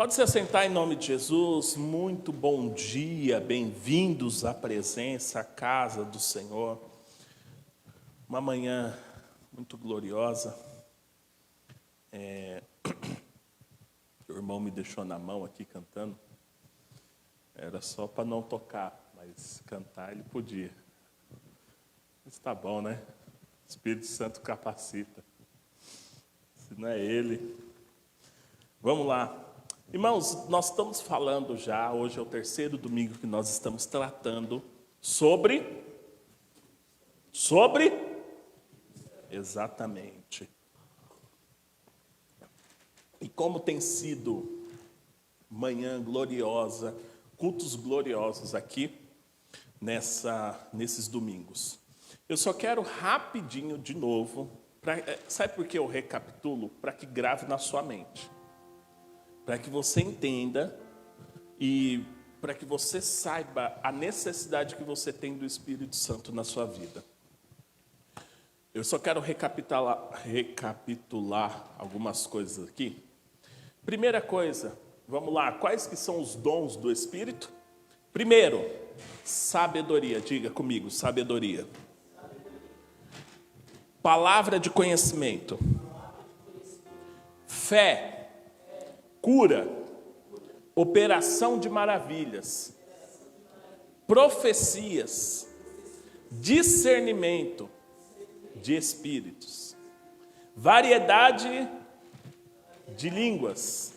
Pode se assentar em nome de Jesus. Muito bom dia, bem-vindos à presença, à casa do Senhor. Uma manhã muito gloriosa. O irmão me deixou na mão aqui cantando. Era só para não tocar, mas cantar ele podia. Está bom, né? O Espírito Santo capacita. Se não é ele. Vamos lá. Irmãos, nós estamos falando já, hoje é o terceiro domingo que nós estamos tratando sobre... Exatamente. E como tem sido manhã gloriosa, cultos gloriosos aqui, nesses domingos. Eu só quero rapidinho de novo, sabe por que eu recapitulo? Para que grave na sua mente. Para que você entenda e para que você saiba a necessidade que você tem do Espírito Santo na sua vida. Eu só quero recapitular algumas coisas aqui. Primeira coisa, vamos lá, quais que são os dons do Espírito? Primeiro, sabedoria, diga comigo, sabedoria. Palavra de conhecimento. Fé. Cura, operação de maravilhas, profecias, discernimento de espíritos, variedade de línguas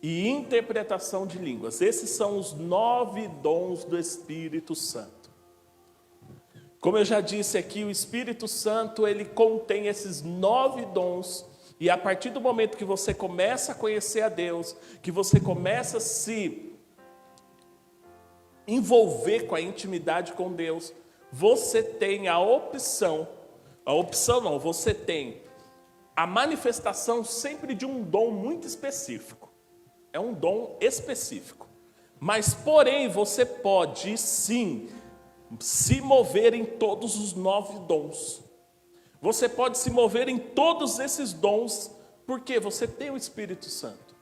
e interpretação de línguas. Esses são os 9 dons do Espírito Santo. Como eu já disse aqui, o Espírito Santo, ele contém esses 9 dons. E a partir do momento que você começa a conhecer a Deus, que você começa a se envolver com a intimidade com Deus, você tem você tem a manifestação sempre de um dom muito específico. É um dom específico. Mas, porém, você pode, sim, se mover em todos os 9 dons. Você pode se mover em todos esses dons, porque você tem o Espírito Santo.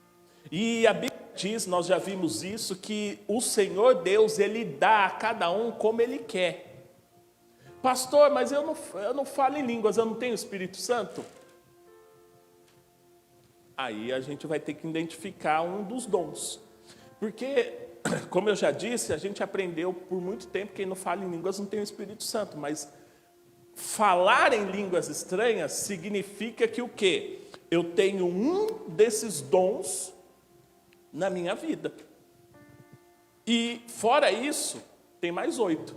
E a Bíblia diz, nós já vimos isso, que o Senhor Deus, Ele dá a cada um como Ele quer. Pastor, mas eu não falo em línguas, eu não tenho o Espírito Santo? Aí a gente vai ter que identificar um dos dons. Porque, como eu já disse, a gente aprendeu por muito tempo que quem não fala em línguas não tem o Espírito Santo, mas... falar em línguas estranhas significa que o quê? Eu tenho um desses dons na minha vida. E fora isso, tem mais 8.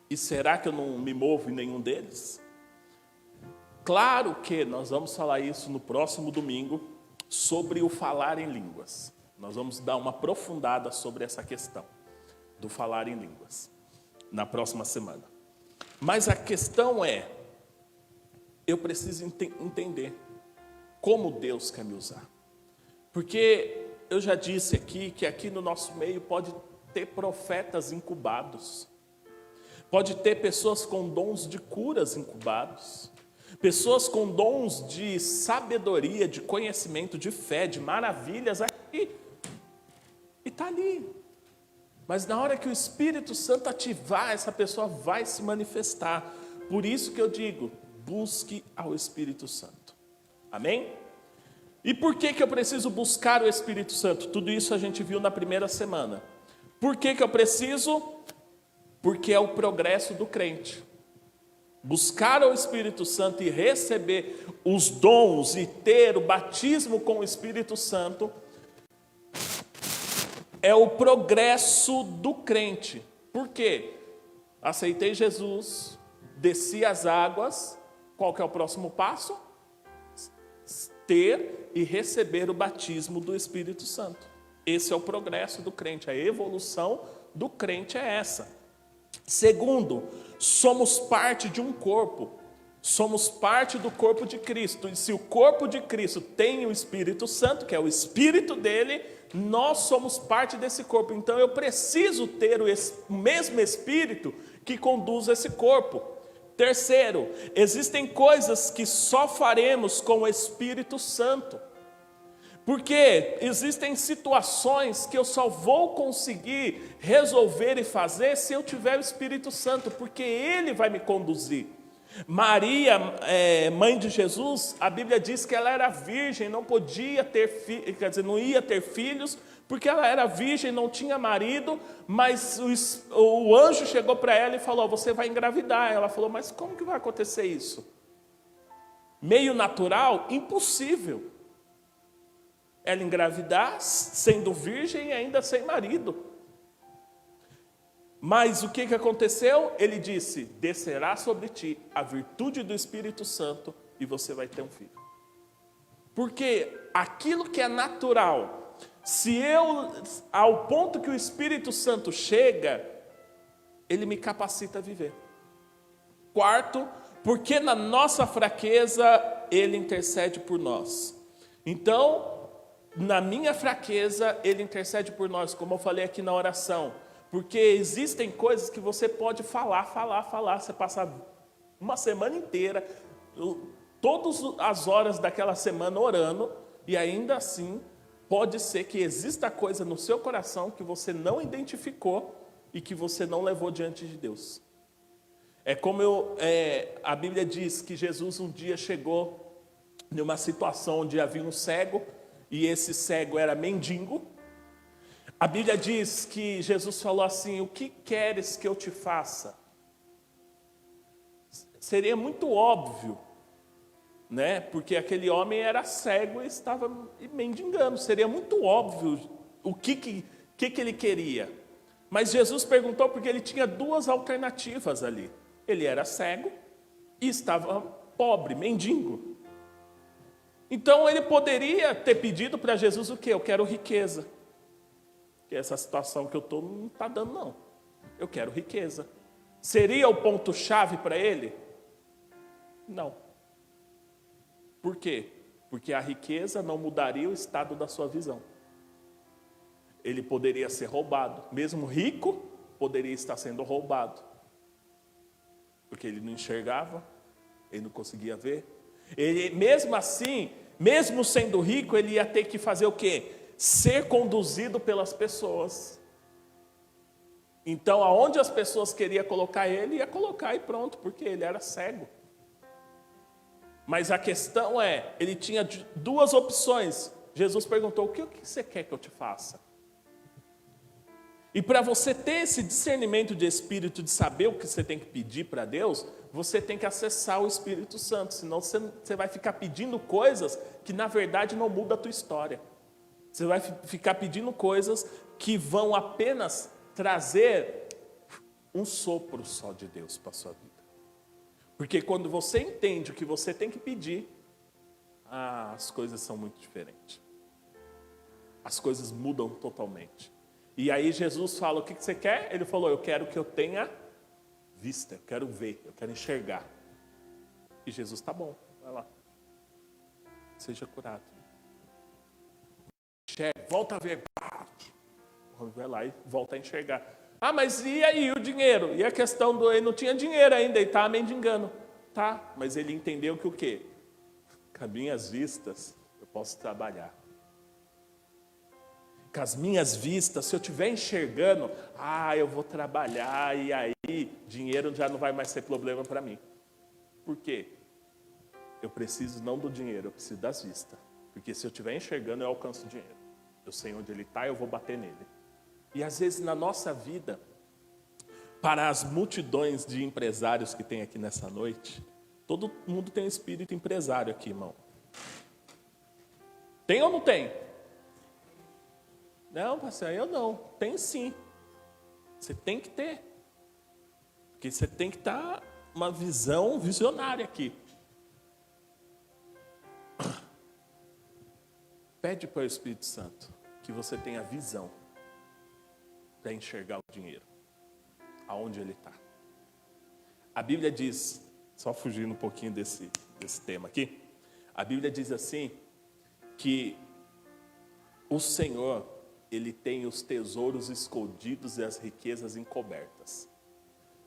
E será que eu não me movo em nenhum deles? Claro que nós vamos falar isso no próximo domingo, sobre o falar em línguas. Nós vamos dar uma aprofundada sobre essa questão do falar em línguas, na próxima semana. Mas a questão é, eu preciso entender como Deus quer me usar. Porque eu já disse aqui que aqui no nosso meio pode ter profetas incubados. Pode ter pessoas com dons de curas incubados. Pessoas com dons de sabedoria, de conhecimento, de fé, de maravilhas aqui. E está ali. Mas na hora que o Espírito Santo ativar, essa pessoa vai se manifestar. Por isso que eu digo, busque ao Espírito Santo. Amém? E por que eu preciso buscar o Espírito Santo? Tudo isso a gente viu na primeira semana. Por que eu preciso? Porque é o progresso do crente. Buscar o Espírito Santo e receber os dons e ter o batismo com o Espírito Santo é o progresso do crente. Por quê? Aceitei Jesus, desci as águas, qual que é o próximo passo? Ter e receber o batismo do Espírito Santo. Esse é o progresso do crente, a evolução do crente é essa. Segundo, somos parte de um corpo. Somos parte do corpo de Cristo. E se o corpo de Cristo tem o Espírito Santo, que é o Espírito dele, nós somos parte desse corpo. Então eu preciso ter o mesmo Espírito que conduz esse corpo. Terceiro, existem coisas que só faremos com o Espírito Santo. Porque existem situações que eu só vou conseguir resolver e fazer se eu tiver o Espírito Santo, porque Ele vai me conduzir. Maria, mãe de Jesus, a Bíblia diz que ela era virgem, não podia ter filhos, quer dizer, não ia ter filhos, porque ela era virgem, não tinha marido, mas o anjo chegou para ela e falou: você vai engravidar. Ela falou: mas como que vai acontecer isso? Meio natural? Impossível. Ela engravidar, sendo virgem e ainda sem marido. Mas o que aconteceu? Ele disse: descerá sobre ti a virtude do Espírito Santo e você vai ter um filho. Porque aquilo que é natural, se eu, ao ponto que o Espírito Santo chega, ele me capacita a viver. Quarto, porque na nossa fraqueza ele intercede por nós. Então, na minha fraqueza ele intercede por nós, como eu falei aqui na oração. Porque existem coisas que você pode falar. Você passa uma semana inteira, todas as horas daquela semana orando, e ainda assim pode ser que exista coisa no seu coração que você não identificou e que você não levou diante de Deus. É como a Bíblia diz que Jesus um dia chegou numa situação onde havia um cego, e esse cego era mendigo. A Bíblia diz que Jesus falou assim: o que queres que eu te faça? Seria muito óbvio, né? Porque aquele homem era cego e estava mendigando. Seria muito óbvio o que ele queria. Mas Jesus perguntou porque ele tinha duas alternativas ali. Ele era cego e estava pobre, mendigo. Então ele poderia ter pedido para Jesus o quê? Eu quero riqueza. Que essa situação que eu estou não está dando, não. Eu quero riqueza. Seria o ponto-chave para ele? Não. Por quê? Porque a riqueza não mudaria o estado da sua visão. Ele poderia ser roubado. Mesmo rico, poderia estar sendo roubado. Porque ele não enxergava, ele não conseguia ver. Ele, mesmo assim, mesmo sendo rico, ele ia ter que fazer o quê? Ser conduzido pelas pessoas. Então, aonde as pessoas queriam colocar ele, ia colocar e pronto, porque ele era cego. Mas a questão é, ele tinha duas opções. Jesus perguntou: o que você quer que eu te faça? E para você ter esse discernimento de espírito, de saber o que você tem que pedir para Deus, você tem que acessar o Espírito Santo, senão você vai ficar pedindo coisas que na verdade não mudam a tua história. Você vai ficar pedindo coisas que vão apenas trazer um sopro só de Deus para a sua vida. Porque quando você entende o que você tem que pedir, as coisas são muito diferentes. As coisas mudam totalmente. E aí Jesus fala: o que você quer? Ele falou: eu quero que eu tenha vista, eu quero ver, eu quero enxergar. E Jesus: tá bom, vai lá. Seja curado. Volta a ver. Vai lá e volta a enxergar. Ah, mas e aí o dinheiro? E a questão do ele não tinha dinheiro ainda, ele estava mendigando. Tá, mas ele entendeu que o quê? Com as minhas vistas eu posso trabalhar. Com as minhas vistas, se eu estiver enxergando, eu vou trabalhar e aí dinheiro já não vai mais ser problema para mim. Por quê? Eu preciso não do dinheiro, eu preciso das vistas. Porque se eu estiver enxergando, eu alcanço o dinheiro. Eu sei onde ele está, eu vou bater nele. E às vezes na nossa vida, para as multidões de empresários que tem aqui nessa noite, todo mundo tem um espírito empresário aqui, irmão. Tem ou não tem? Não, pastor, eu não. Tem sim. Você tem que ter. Porque você tem que estar uma visão visionária aqui. Pede para o Espírito Santo que você tenha visão para enxergar o dinheiro, aonde ele está. A Bíblia diz, só fugindo um pouquinho desse tema aqui, a Bíblia diz assim, que o Senhor, Ele tem os tesouros escondidos e as riquezas encobertas.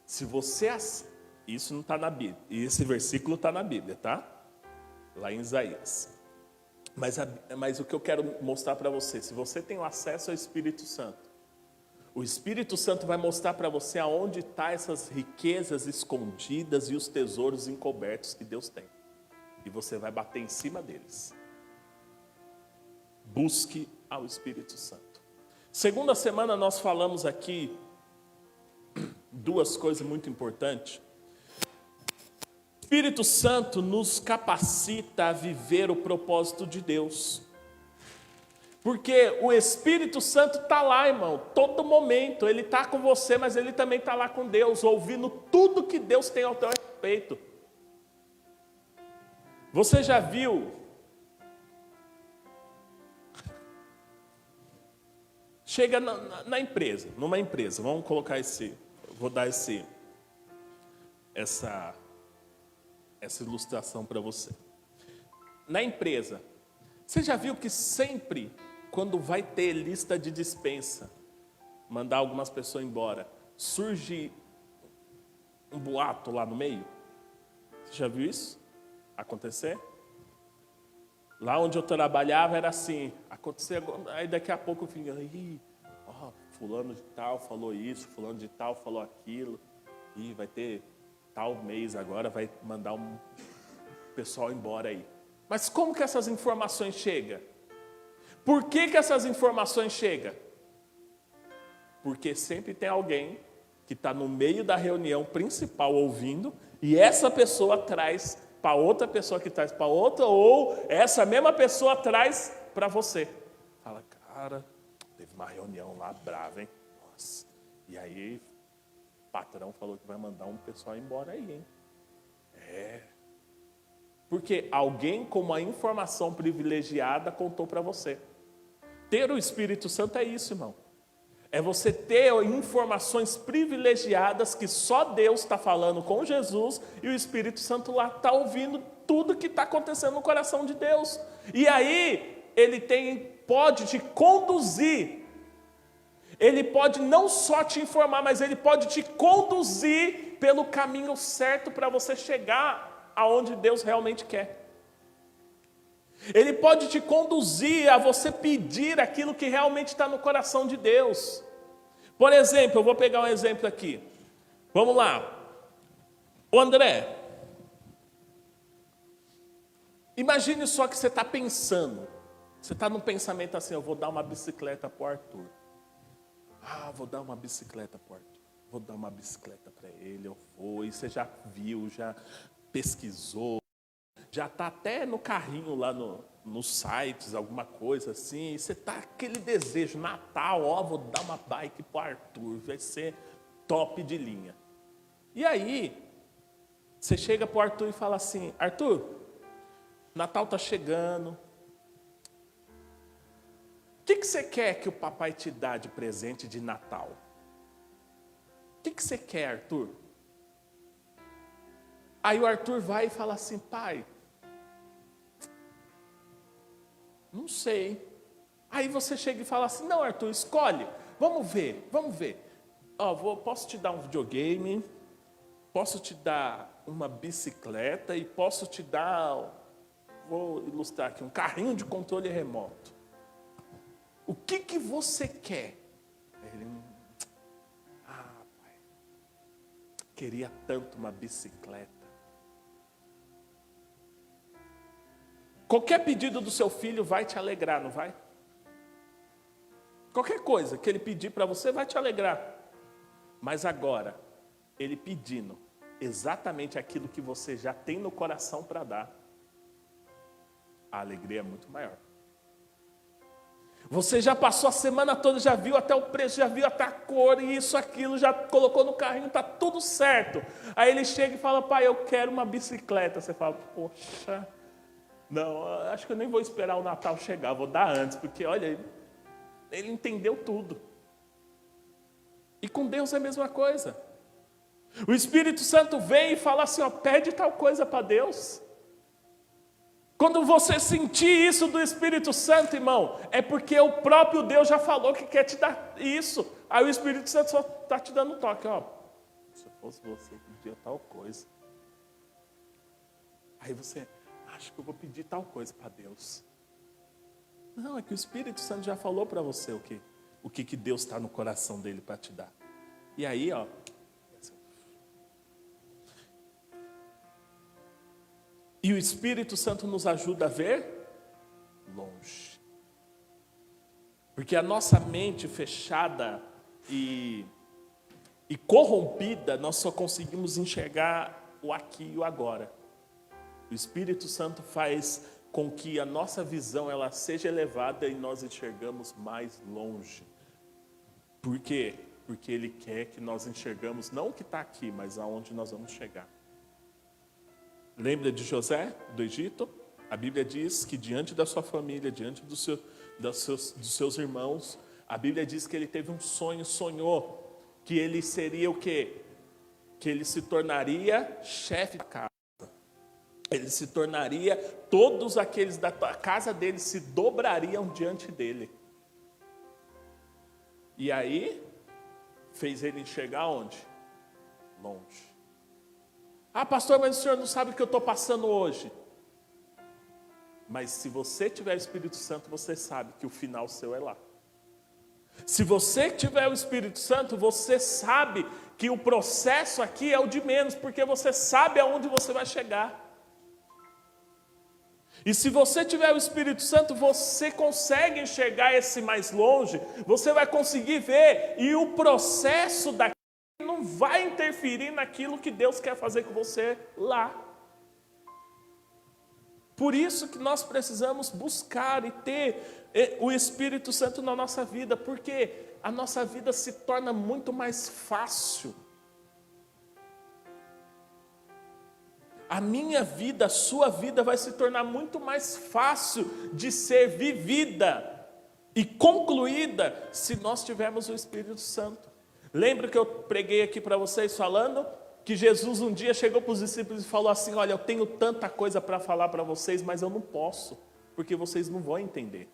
Se você... Isso não está na Bíblia, e esse versículo está na Bíblia, tá? Lá em Isaías. Mas o que eu quero mostrar para você, se você tem o acesso ao Espírito Santo, o Espírito Santo vai mostrar para você aonde estão essas riquezas escondidas e os tesouros encobertos que Deus tem. E você vai bater em cima deles. Busque ao Espírito Santo. Segunda semana nós falamos aqui duas coisas muito importantes. O Espírito Santo nos capacita a viver o propósito de Deus. Porque o Espírito Santo está lá, irmão, todo momento. Ele está com você, mas ele também está lá com Deus, ouvindo tudo que Deus tem ao teu respeito. Você já viu? Chega na empresa, numa empresa, vamos colocar vou dar essa ilustração para você. Na empresa, você já viu que sempre, quando vai ter lista de dispensa, mandar algumas pessoas embora, surge um boato lá no meio? Você já viu isso acontecer? Lá onde eu trabalhava era assim, acontecia, aí daqui a pouco eu vinha, fulano de tal falou isso, fulano de tal falou aquilo, e vai ter tal mês agora, vai mandar um pessoal embora aí. Mas como que essas informações chegam? Por que essas informações chegam? Porque sempre tem alguém que está no meio da reunião principal ouvindo, e essa pessoa traz para outra pessoa que traz para outra, ou essa mesma pessoa traz para você. Fala, cara, teve uma reunião lá brava, hein? Nossa. E aí, o patrão falou que vai mandar um pessoal embora aí, hein? Porque alguém com uma informação privilegiada contou para você. Ter o Espírito Santo é isso, irmão. É você ter informações privilegiadas que só Deus está falando com Jesus e o Espírito Santo lá está ouvindo tudo que está acontecendo no coração de Deus. E aí, ele pode te conduzir. Ele pode não só te informar, mas ele pode te conduzir pelo caminho certo para você chegar aonde Deus realmente quer. Ele pode te conduzir a você pedir aquilo que realmente está no coração de Deus. Por exemplo, eu vou pegar um exemplo aqui. Vamos lá. O André, imagine só que você está pensando. Você está num pensamento assim, eu vou dar uma bicicleta para o Arthur. Vou dar uma bicicleta para o Arthur. Vou dar uma bicicleta para ele, eu vou. E você já viu, já pesquisou. Já está até no carrinho lá nos sites, alguma coisa assim. E você está aquele desejo, Natal, vou dar uma bike para o Arthur, vai ser top de linha. E aí, você chega para o Arthur e fala assim, Arthur, Natal está chegando. O que você quer que o papai te dá de presente de Natal? O que você quer, Arthur? Aí o Arthur vai e fala assim, pai, não sei. Aí você chega e fala assim, não, Arthur, escolhe. Vamos ver. Posso te dar um videogame, posso te dar uma bicicleta e posso te dar, vou ilustrar aqui, um carrinho de controle remoto. O que você quer? Ele, pai, queria tanto uma bicicleta. Qualquer pedido do seu filho vai te alegrar, não vai? Qualquer coisa que ele pedir para você vai te alegrar. Mas agora, ele pedindo exatamente aquilo que você já tem no coração para dar, a alegria é muito maior. Você já passou a semana toda, já viu até o preço, já viu até a cor, e isso, aquilo, já colocou no carrinho, está tudo certo. Aí ele chega e fala, pai, eu quero uma bicicleta. Você fala, poxa, não, acho que eu nem vou esperar o Natal chegar, vou dar antes, porque olha, ele entendeu tudo. E com Deus é a mesma coisa. O Espírito Santo vem e fala assim, pede tal coisa para Deus. Quando você sentir isso do Espírito Santo, irmão, é porque o próprio Deus já falou que quer te dar isso. Aí o Espírito Santo só está te dando um toque, se fosse você, pedia tal coisa. Aí você, acho que eu vou pedir tal coisa para Deus. Não, é que o Espírito Santo já falou para você o que Deus está no coração dele para te dar. E aí, ó. E o Espírito Santo nos ajuda a ver longe. Porque a nossa mente fechada e corrompida, nós só conseguimos enxergar o aqui e o agora. O Espírito Santo faz com que a nossa visão ela seja elevada e nós enxergamos mais longe. Por quê? Porque Ele quer que nós enxergamos não o que está aqui, mas aonde nós vamos chegar. Lembra de José, do Egito? A Bíblia diz que diante da sua família, diante dos seus irmãos, a Bíblia diz que ele teve um sonho, sonhou que ele seria o quê? Que ele se tornaria chefe da casa. Ele se tornaria, todos aqueles da casa dele se dobrariam diante dele. E aí, fez ele enxergar onde? Longe. Ah, pastor, mas o senhor não sabe o que eu estou passando hoje. Mas se você tiver o Espírito Santo, você sabe que o final seu é lá. Se você tiver o Espírito Santo, você sabe que o processo aqui é o de menos, porque você sabe aonde você vai chegar. E se você tiver o Espírito Santo, você consegue enxergar esse mais longe, você vai conseguir ver, e o processo daqui não vai interferir naquilo que Deus quer fazer com você lá. Por isso que nós precisamos buscar e ter o Espírito Santo na nossa vida, porque a nossa vida se torna muito mais fácil. A minha vida, a sua vida vai se tornar muito mais fácil de ser vivida e concluída se nós tivermos o Espírito Santo. Lembra que eu preguei aqui para vocês falando que Jesus um dia chegou para os discípulos e falou assim: olha, eu tenho tanta coisa para falar para vocês, mas eu não posso, porque vocês não vão entender.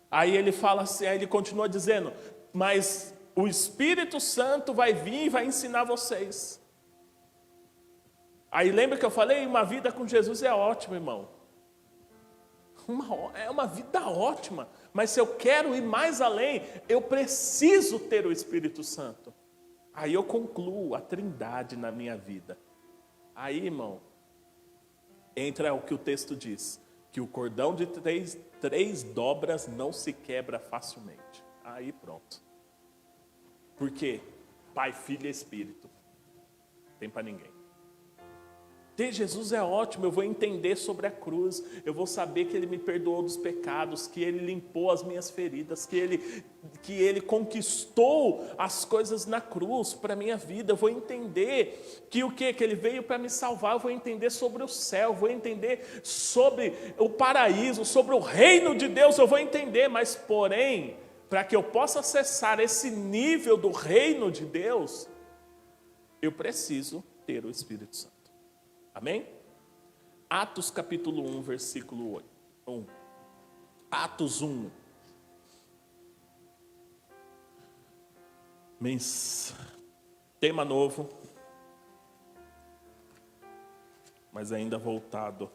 Aí ele fala assim, aí ele continua dizendo, mas o Espírito Santo vai vir e vai ensinar vocês. Aí lembra que eu falei, uma vida com Jesus é ótima, irmão. É uma vida ótima, mas se eu quero ir mais além, eu preciso ter o Espírito Santo. Aí eu concluo a Trindade na minha vida. Aí, irmão, entra o que o texto diz, que o cordão de três dobras não se quebra facilmente. Aí pronto. Por quê? Pai, Filho e Espírito. Não tem para ninguém. Ter Jesus é ótimo, eu vou entender sobre a cruz, eu vou saber que Ele me perdoou dos pecados, que Ele limpou as minhas feridas, que Ele conquistou as coisas na cruz para a minha vida, eu vou entender que o quê? Que Ele veio para me salvar, eu vou entender sobre o céu, eu vou entender sobre o paraíso, sobre o reino de Deus, eu vou entender, mas porém, para que eu possa acessar esse nível do reino de Deus, eu preciso ter o Espírito Santo. Amém? Atos capítulo 1, versículo 1. Atos 1. Tema novo, mas ainda voltado.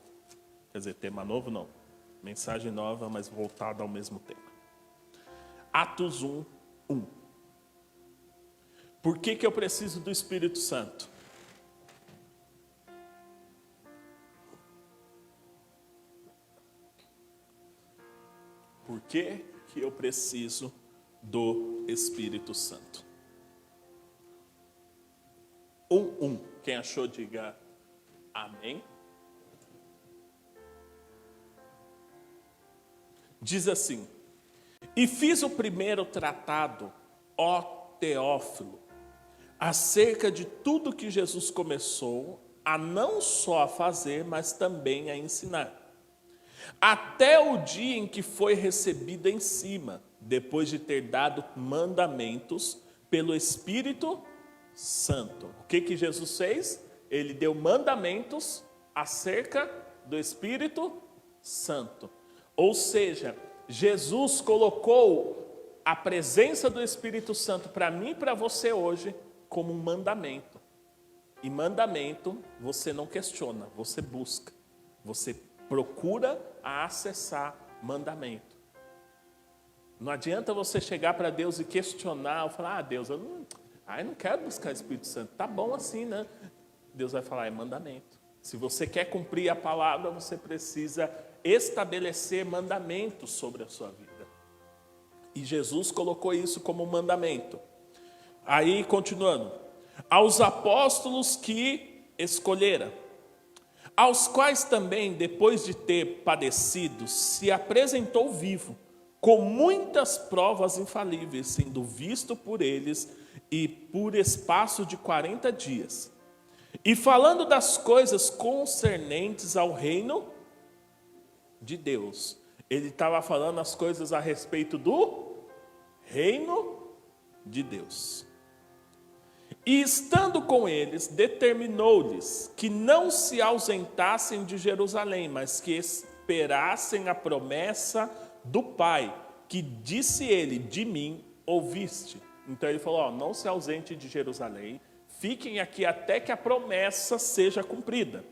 Quer dizer, tema novo não. Mensagem nova, mas voltada ao mesmo tema. Atos 1, 1. Por que eu preciso do Espírito Santo? Por que eu preciso do Espírito Santo? 1. Quem achou, diga amém. Diz assim: e fiz o primeiro tratado, ó Teófilo, acerca de tudo que Jesus começou a não só a fazer, mas também a ensinar, até o dia em que foi recebido em cima, depois de ter dado mandamentos pelo Espírito Santo. O que Jesus fez? Ele deu mandamentos acerca do Espírito Santo. Ou seja, Jesus colocou a presença do Espírito Santo para mim e para você hoje como um mandamento. E mandamento você não questiona, você busca, você procura a acessar mandamento. Não adianta você chegar para Deus e questionar, ou falar, Deus, eu não quero buscar o Espírito Santo. Tá bom assim, né? Deus vai falar, é mandamento. Se você quer cumprir a palavra, você precisa estabelecer mandamentos sobre a sua vida. E Jesus colocou isso como mandamento. Aí, continuando. Aos apóstolos que escolhera, aos quais também, depois de ter padecido, se apresentou vivo, com muitas provas infalíveis, sendo visto por eles e por espaço de 40 dias. E falando das coisas concernentes ao reino de Deus. Ele estava falando as coisas a respeito do reino de Deus. E estando com eles, determinou-lhes que não se ausentassem de Jerusalém, mas que esperassem a promessa do Pai, que disse ele, de mim ouviste. Então ele falou, não se ausente de Jerusalém, fiquem aqui até que a promessa seja cumprida.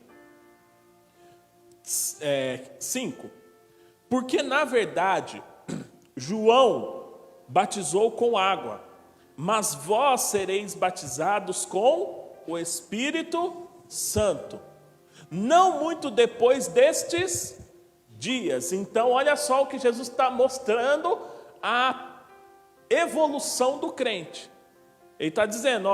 5. Porque na verdade, João batizou com água, mas vós sereis batizados com o Espírito Santo, não muito depois destes dias. Então, olha só o que Jesus está mostrando, a evolução do crente. Ele está dizendo,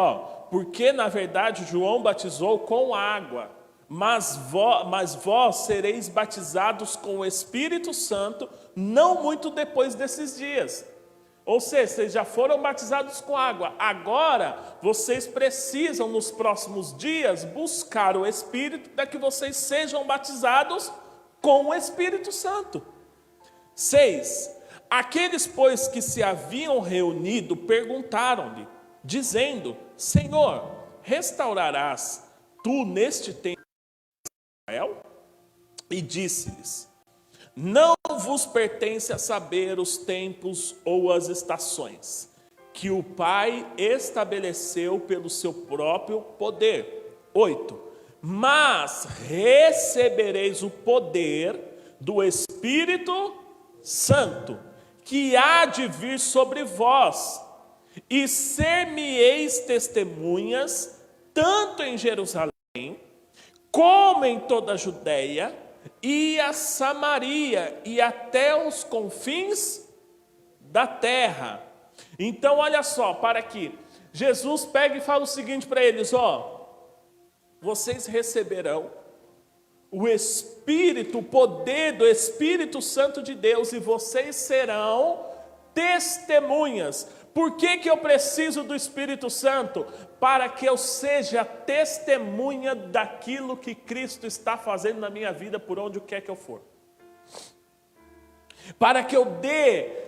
porque na verdade João batizou com água, mas vós sereis batizados com o Espírito Santo, não muito depois desses dias. Ou seja, vocês já foram batizados com água. Agora, vocês precisam, nos próximos dias, buscar o Espírito para que vocês sejam batizados com o Espírito Santo. 6. Aqueles, pois, que se haviam reunido, perguntaram-lhe, dizendo, Senhor, restaurarás tu neste tempo Israel? E disse-lhes, não vos pertence a saber os tempos ou as estações, que o Pai estabeleceu pelo seu próprio poder. 8. Mas recebereis o poder do Espírito Santo, que há de vir sobre vós, e ser-me-eis testemunhas, tanto em Jerusalém, como em toda a Judeia, e a Samaria, e até os confins da terra. Então, olha só, para aqui. Jesus pega e fala o seguinte para eles, vocês receberão o Espírito, o poder do Espírito Santo de Deus, e vocês serão testemunhas. Por que eu preciso do Espírito Santo? Para que eu seja testemunha daquilo que Cristo está fazendo na minha vida, por onde quer que eu for. Para que eu dê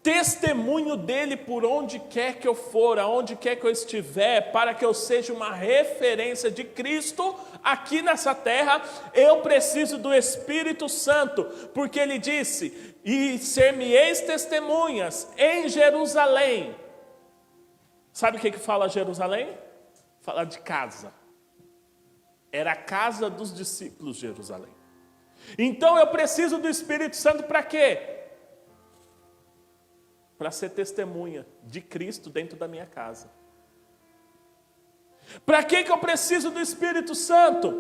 testemunho dele por onde quer que eu for, aonde quer que eu estiver, para que eu seja uma referência de Cristo aqui nessa terra, eu preciso do Espírito Santo, porque ele disse, e ser-me-eis testemunhas em Jerusalém. Sabe o que fala Jerusalém? Fala de casa. Era a casa dos discípulos Jerusalém. Então eu preciso do Espírito Santo para quê? Para ser testemunha de Cristo dentro da minha casa. Para que eu preciso do Espírito Santo?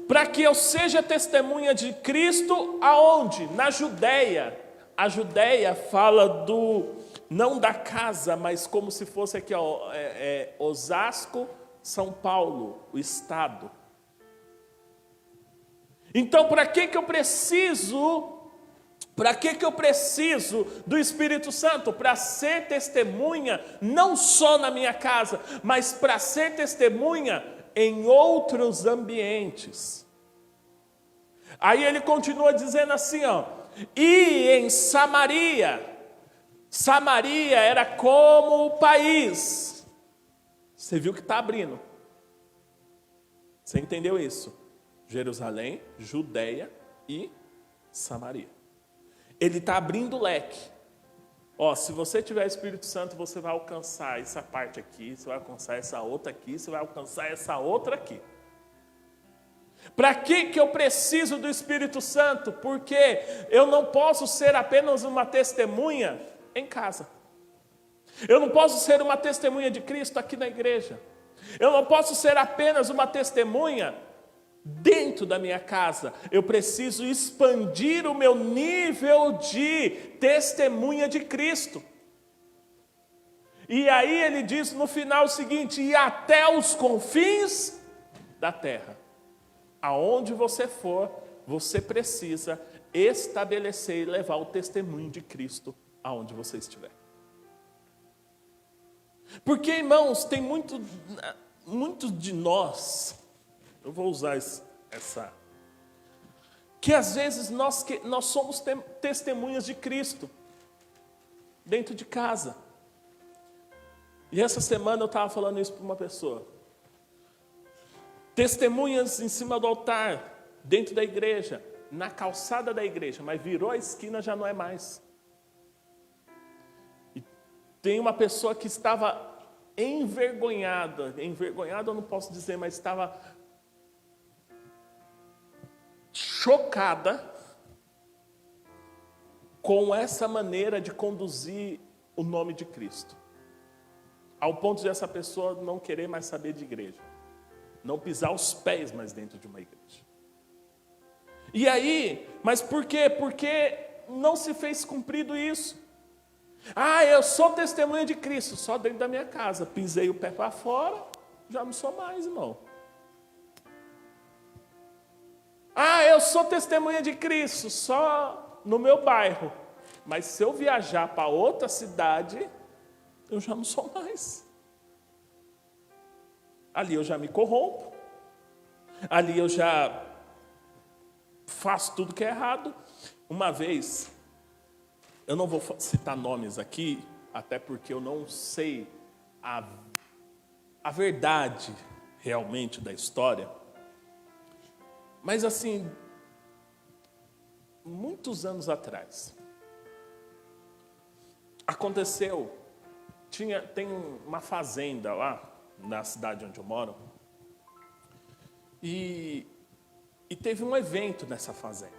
Para que eu seja testemunha de Cristo aonde? Na Judeia. A Judeia fala não da casa, mas como se fosse aqui, Osasco, São Paulo, o estado. Então, para que eu preciso do Espírito Santo? Para ser testemunha, não só na minha casa, mas para ser testemunha em outros ambientes. Aí ele continua dizendo assim, e em Samaria. Samaria era como o país. Você viu que está abrindo. Você entendeu isso? Jerusalém, Judeia e Samaria. Ele está abrindo o leque. Se você tiver Espírito Santo, você vai alcançar essa parte aqui, você vai alcançar essa outra aqui, você vai alcançar essa outra aqui. Para que eu preciso do Espírito Santo? Porque eu não posso ser apenas uma testemunha em casa. Eu não posso ser uma testemunha de Cristo aqui na igreja. Eu não posso ser apenas uma testemunha dentro da minha casa. Eu preciso expandir o meu nível de testemunha de Cristo. E aí ele diz no final o seguinte: e até os confins da terra. Aonde você for, você precisa estabelecer e levar o testemunho de Cristo aonde você estiver. Porque, irmãos, tem muitos de nós, eu vou usar essa, que às vezes nós somos testemunhas de Cristo dentro de casa. E essa semana eu estava falando isso para uma pessoa. Testemunhas em cima do altar, dentro da igreja, na calçada da igreja, mas virou a esquina, já não é mais. E tem uma pessoa que estava envergonhada eu não posso dizer, mas estava chocada com essa maneira de conduzir o nome de Cristo. Ao ponto de essa pessoa não querer mais saber de igreja. Não pisar os pés mais dentro de uma igreja. E aí, mas por quê? Porque não se fez cumprido isso. Eu sou testemunha de Cristo, só dentro da minha casa. Pisei o pé para fora, já não sou mais, irmão. Eu sou testemunha de Cristo, só no meu bairro. Mas se eu viajar para outra cidade, eu já não sou mais. Ali eu já me corrompo. Ali eu já faço tudo que é errado. Uma vez, eu não vou citar nomes aqui, até porque eu não sei a verdade realmente da história. Mas assim, muitos anos atrás, aconteceu, tem uma fazenda lá, na cidade onde eu moro, e teve um evento nessa fazenda.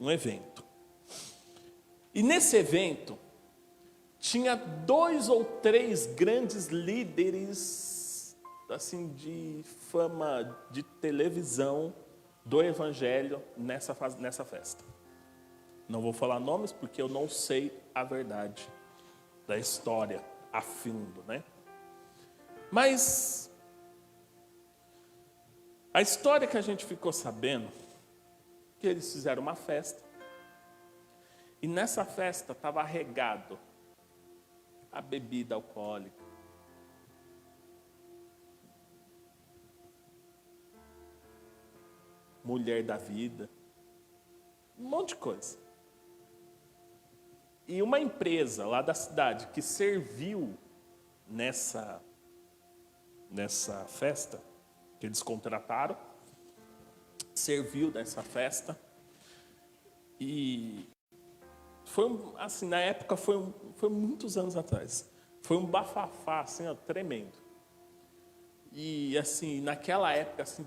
Um evento. E nesse evento, tinha 2 ou 3 grandes líderes, assim, de fama de televisão do Evangelho nessa festa. Não vou falar nomes porque eu não sei a verdade da história a fundo, né? Mas a história que a gente ficou sabendo, que eles fizeram uma festa, e nessa festa estava regado a bebida alcoólica, mulher da vida, um monte de coisa. E uma empresa lá da cidade que serviu nessa festa, que eles contrataram, serviu nessa festa, e foi assim, na época foi muitos anos atrás, foi um bafafá assim, tremendo. E assim, naquela época, assim,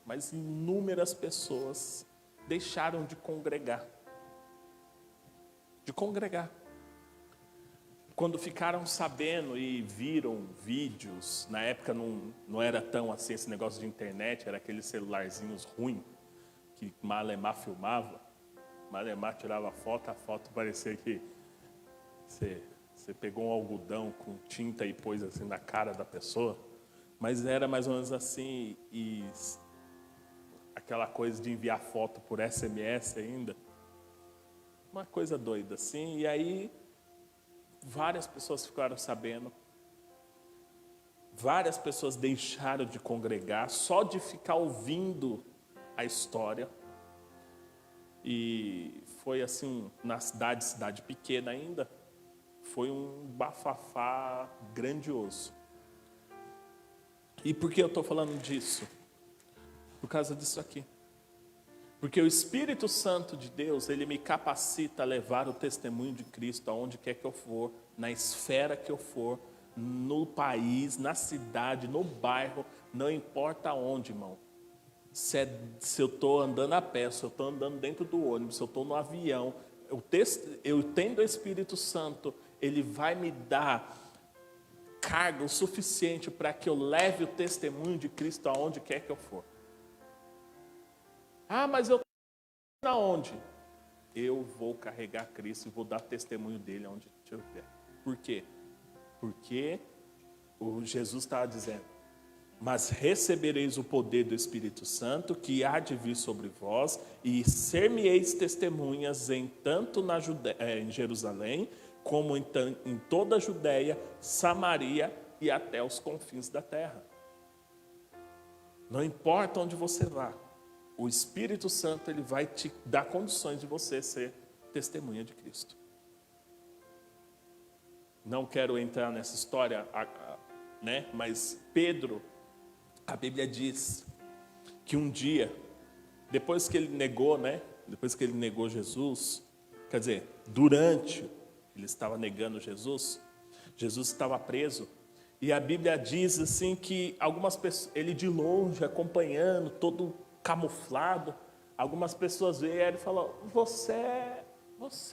mas inúmeras pessoas deixaram de congregar. Quando ficaram sabendo e viram vídeos, na época não era tão assim esse negócio de internet, era aqueles celularzinhos ruins, que Malemar filmava, Malemar tirava foto, a foto parecia que você pegou um algodão com tinta e pôs assim na cara da pessoa, mas era mais ou menos assim, e aquela coisa de enviar foto por SMS ainda, uma coisa doida assim, e aí várias pessoas ficaram sabendo, várias pessoas deixaram de congregar só de ficar ouvindo a história. E foi assim, na cidade pequena ainda, foi um bafafá grandioso. E por que eu estou falando disso? Por causa disso aqui. Porque o Espírito Santo de Deus, ele me capacita a levar o testemunho de Cristo aonde quer que eu for, na esfera que eu for, no país, na cidade, no bairro, não importa onde, irmão. Se eu estou andando a pé, se eu estou andando dentro do ônibus, se eu estou no avião, eu tendo o Espírito Santo, ele vai me dar carga o suficiente para que eu leve o testemunho de Cristo aonde quer que eu for. Ah, mas eu estou aonde? Eu vou carregar Cristo e vou dar testemunho dele aonde eu estiver. Por quê? Porque o Jesus estava dizendo: mas recebereis o poder do Espírito Santo, que há de vir sobre vós, e ser-me-eis testemunhas tanto em Jerusalém, como em toda a Judéia, Samaria e até os confins da terra. Não importa onde você vá, o Espírito Santo ele vai te dar condições de você ser testemunha de Cristo. Não quero entrar nessa história, né? Mas Pedro, a Bíblia diz que um dia, depois que ele negou, né? Depois que ele negou Jesus, quer dizer, durante ele estava negando Jesus, Jesus estava preso. E a Bíblia diz assim que algumas pessoas, ele de longe acompanhando, todo camuflado, algumas pessoas vieram e falaram: você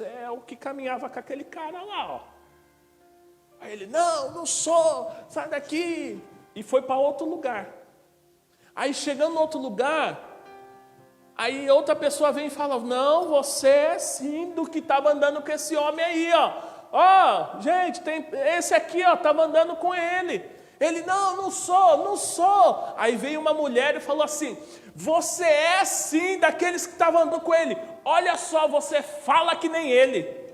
é o que caminhava com aquele cara lá, ó. Aí ele: não sou, sai daqui. E foi para outro lugar. Aí chegando em outro lugar, aí outra pessoa vem e fala: não, você é sim do que estava andando com esse homem aí, ó. Ó, gente, tem esse aqui, ó, estava andando com ele. Ele: não sou. Aí veio uma mulher e falou assim: você é sim daqueles que estavam andando com ele. Olha só, você fala que nem ele.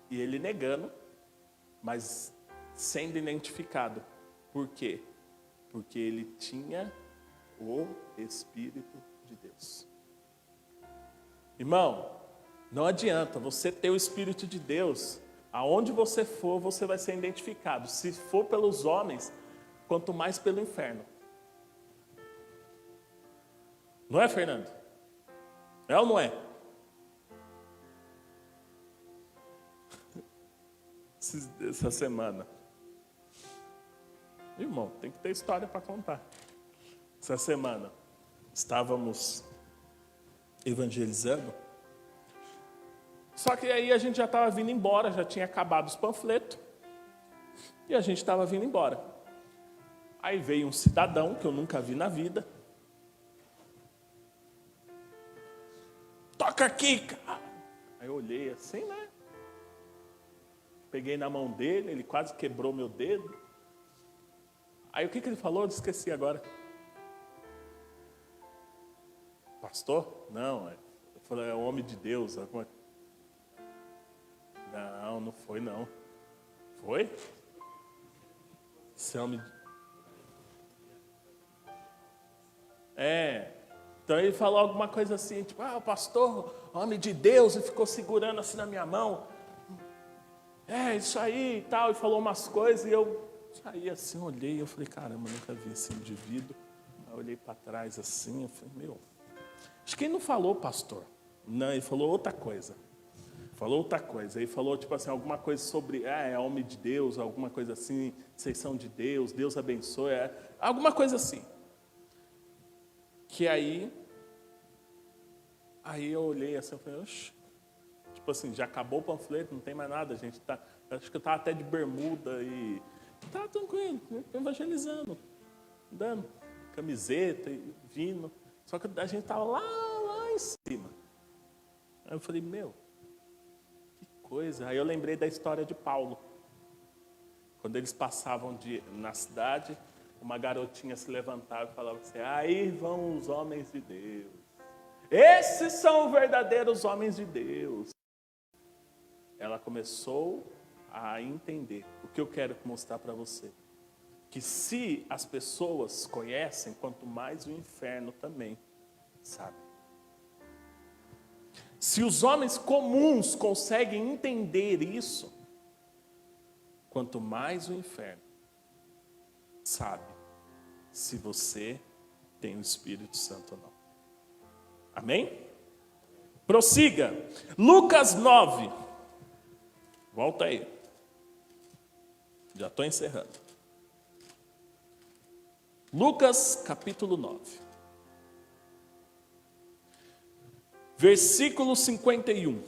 E ele negando, mas sendo identificado. Por quê? Porque ele tinha o Espírito de Deus. Irmão, não adianta você ter o Espírito de Deus. Aonde você for, você vai ser identificado. Se for pelos homens, quanto mais pelo inferno. Não é, Fernando? É ou não é? Essa semana. Irmão, tem que ter história para contar. Essa semana, estávamos evangelizando. Só que aí a gente já estava vindo embora, já tinha acabado os panfletos. E a gente estava vindo embora. Aí veio um cidadão que eu nunca vi na vida. Toca aqui, cara. Aí eu olhei assim, né? Peguei na mão dele, ele quase quebrou meu dedo. Aí o que ele falou? Eu esqueci agora. Pastor? Não, eu falei: é o homem de Deus. Não foi não. Foi? Esse homem... Então ele falou alguma coisa assim, tipo: o pastor, homem de Deus, e ficou segurando assim na minha mão. Isso aí e tal, e falou umas coisas, e eu saí assim, olhei, eu falei: caramba, nunca vi esse indivíduo. Aí eu olhei para trás assim, eu falei: acho que ele não falou pastor. Não, ele falou outra coisa. Ele falou tipo assim, alguma coisa sobre, é homem de Deus, alguma coisa assim, vocês são de Deus, Deus abençoe, alguma coisa assim. Que aí eu olhei assim, eu falei: oxe, tipo assim, já acabou o panfleto, não tem mais nada, a gente tá, acho que eu estava até de bermuda e tá tranquilo, evangelizando, andando, camiseta e vindo, só que a gente estava lá em cima. Aí eu falei: que coisa. Aí eu lembrei da história de Paulo. Quando eles passavam na cidade, uma garotinha se levantava e falava assim: aí vão os homens de Deus. Esses são os verdadeiros homens de Deus. Ela começou a entender o que eu quero mostrar para você. Que se as pessoas conhecem, quanto mais o inferno também sabe. Se os homens comuns conseguem entender isso, quanto mais o inferno sabe se você tem o Espírito Santo ou não. Amém? Prossiga. Lucas 9. Volta aí. Já estou encerrando. Lucas capítulo 9. Versículo 51.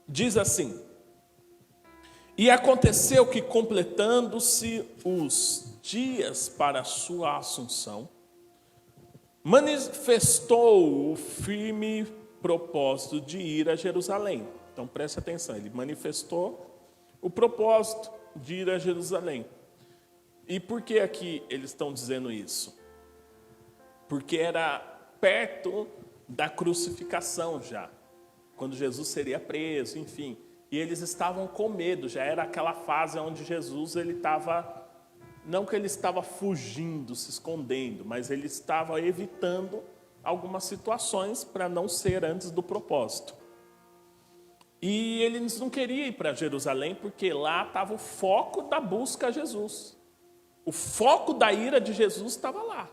Diz assim: e aconteceu que, completando-se os dias para a sua assunção, manifestou o firme propósito de ir a Jerusalém. Então preste atenção, ele manifestou o propósito de ir a Jerusalém. E por que aqui eles estão dizendo isso? Porque era perto da crucificação já, quando Jesus seria preso, enfim. E eles estavam com medo, já era aquela fase onde Jesus, ele estava, não que ele estava fugindo, se escondendo, mas ele estava evitando algumas situações para não ser antes do propósito. E eles não queriam ir para Jerusalém, porque lá estava o foco da busca a Jesus. O foco da ira de Jesus estava lá.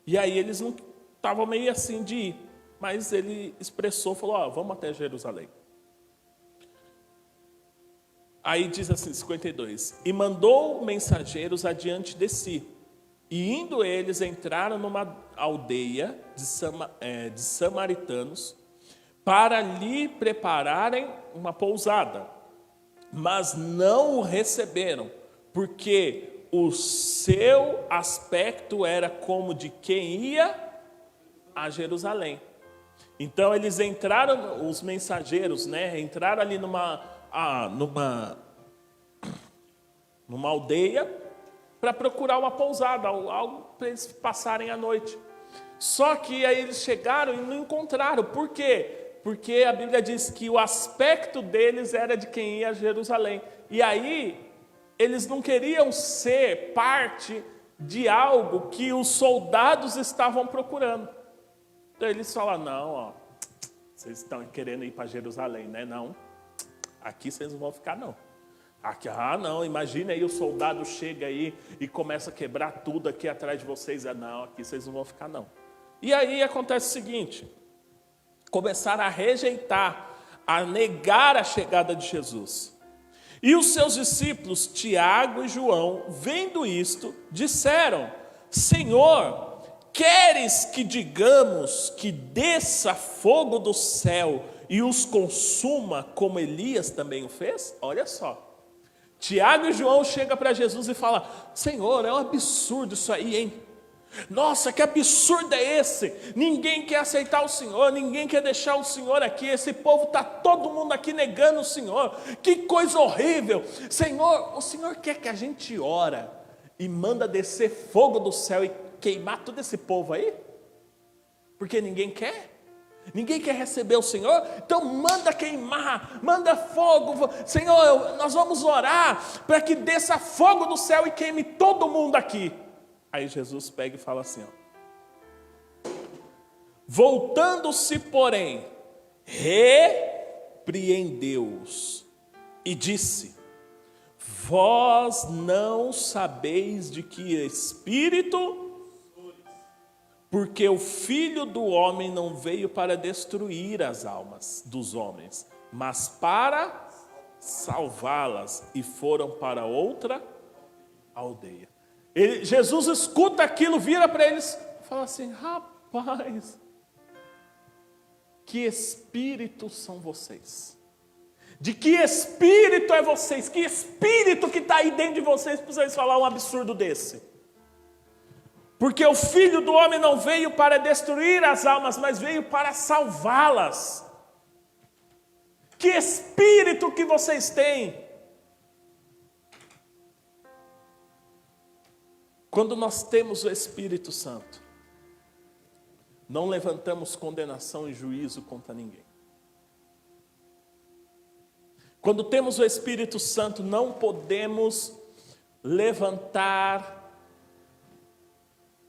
E aí eles não estavam meio assim de ir, mas ele expressou, falou, vamos até Jerusalém. Aí diz assim, 52, e mandou mensageiros adiante de si, e indo eles entraram numa aldeia de samaritanos, para lhe prepararem uma pousada, mas não o receberam, porque o seu aspecto era como de quem ia a Jerusalém. Então eles entraram, os mensageiros, entraram ali numa aldeia para procurar uma pousada, algo para eles passarem a noite. Só que aí eles chegaram e não encontraram. Por quê? Porque a Bíblia diz que o aspecto deles era de quem ia a Jerusalém. E aí eles não queriam ser parte de algo que os soldados estavam procurando. Então eles falaram, não, vocês estão querendo ir para Jerusalém, né? Não. Aqui vocês não vão ficar, não. Aqui, não, imagina aí o soldado chega aí e começa a quebrar tudo aqui atrás de vocês. Não, aqui vocês não vão ficar, não. E aí acontece o seguinte, começaram a rejeitar, a negar a chegada de Jesus. E os seus discípulos, Tiago e João, vendo isto, disseram, Senhor, queres que digamos que desça fogo do céu e os consuma, como Elias também o fez? Olha só. Tiago e João chegam para Jesus e falam, Senhor, é um absurdo isso aí, hein? Nossa, que absurdo é esse? Ninguém quer aceitar o Senhor, ninguém quer deixar o Senhor aqui. Esse povo está todo mundo aqui negando o Senhor. Que coisa horrível. Senhor, o Senhor quer que a gente ora e manda descer fogo do céu e queimar todo esse povo aí? Porque ninguém quer? Ninguém quer receber o Senhor? Então manda queimar, manda fogo. Senhor, nós vamos orar para que desça fogo do céu e queime todo mundo aqui. Aí Jesus pega e fala assim, voltando-se, porém, repreendeu-os e disse, vós não sabeis de que espírito, porque o Filho do Homem não veio para destruir as almas dos homens, mas para salvá-las, e foram para outra aldeia. Jesus escuta aquilo, vira para eles e fala assim, rapaz, que espíritos são vocês? De que espírito é vocês? Que espírito que está aí dentro de vocês para vocês falar um absurdo desse? Porque o Filho do Homem não veio para destruir as almas, mas veio para salvá-las. Que espírito que vocês têm? Quando nós temos o Espírito Santo, não levantamos condenação e juízo contra ninguém. Quando temos o Espírito Santo, não podemos levantar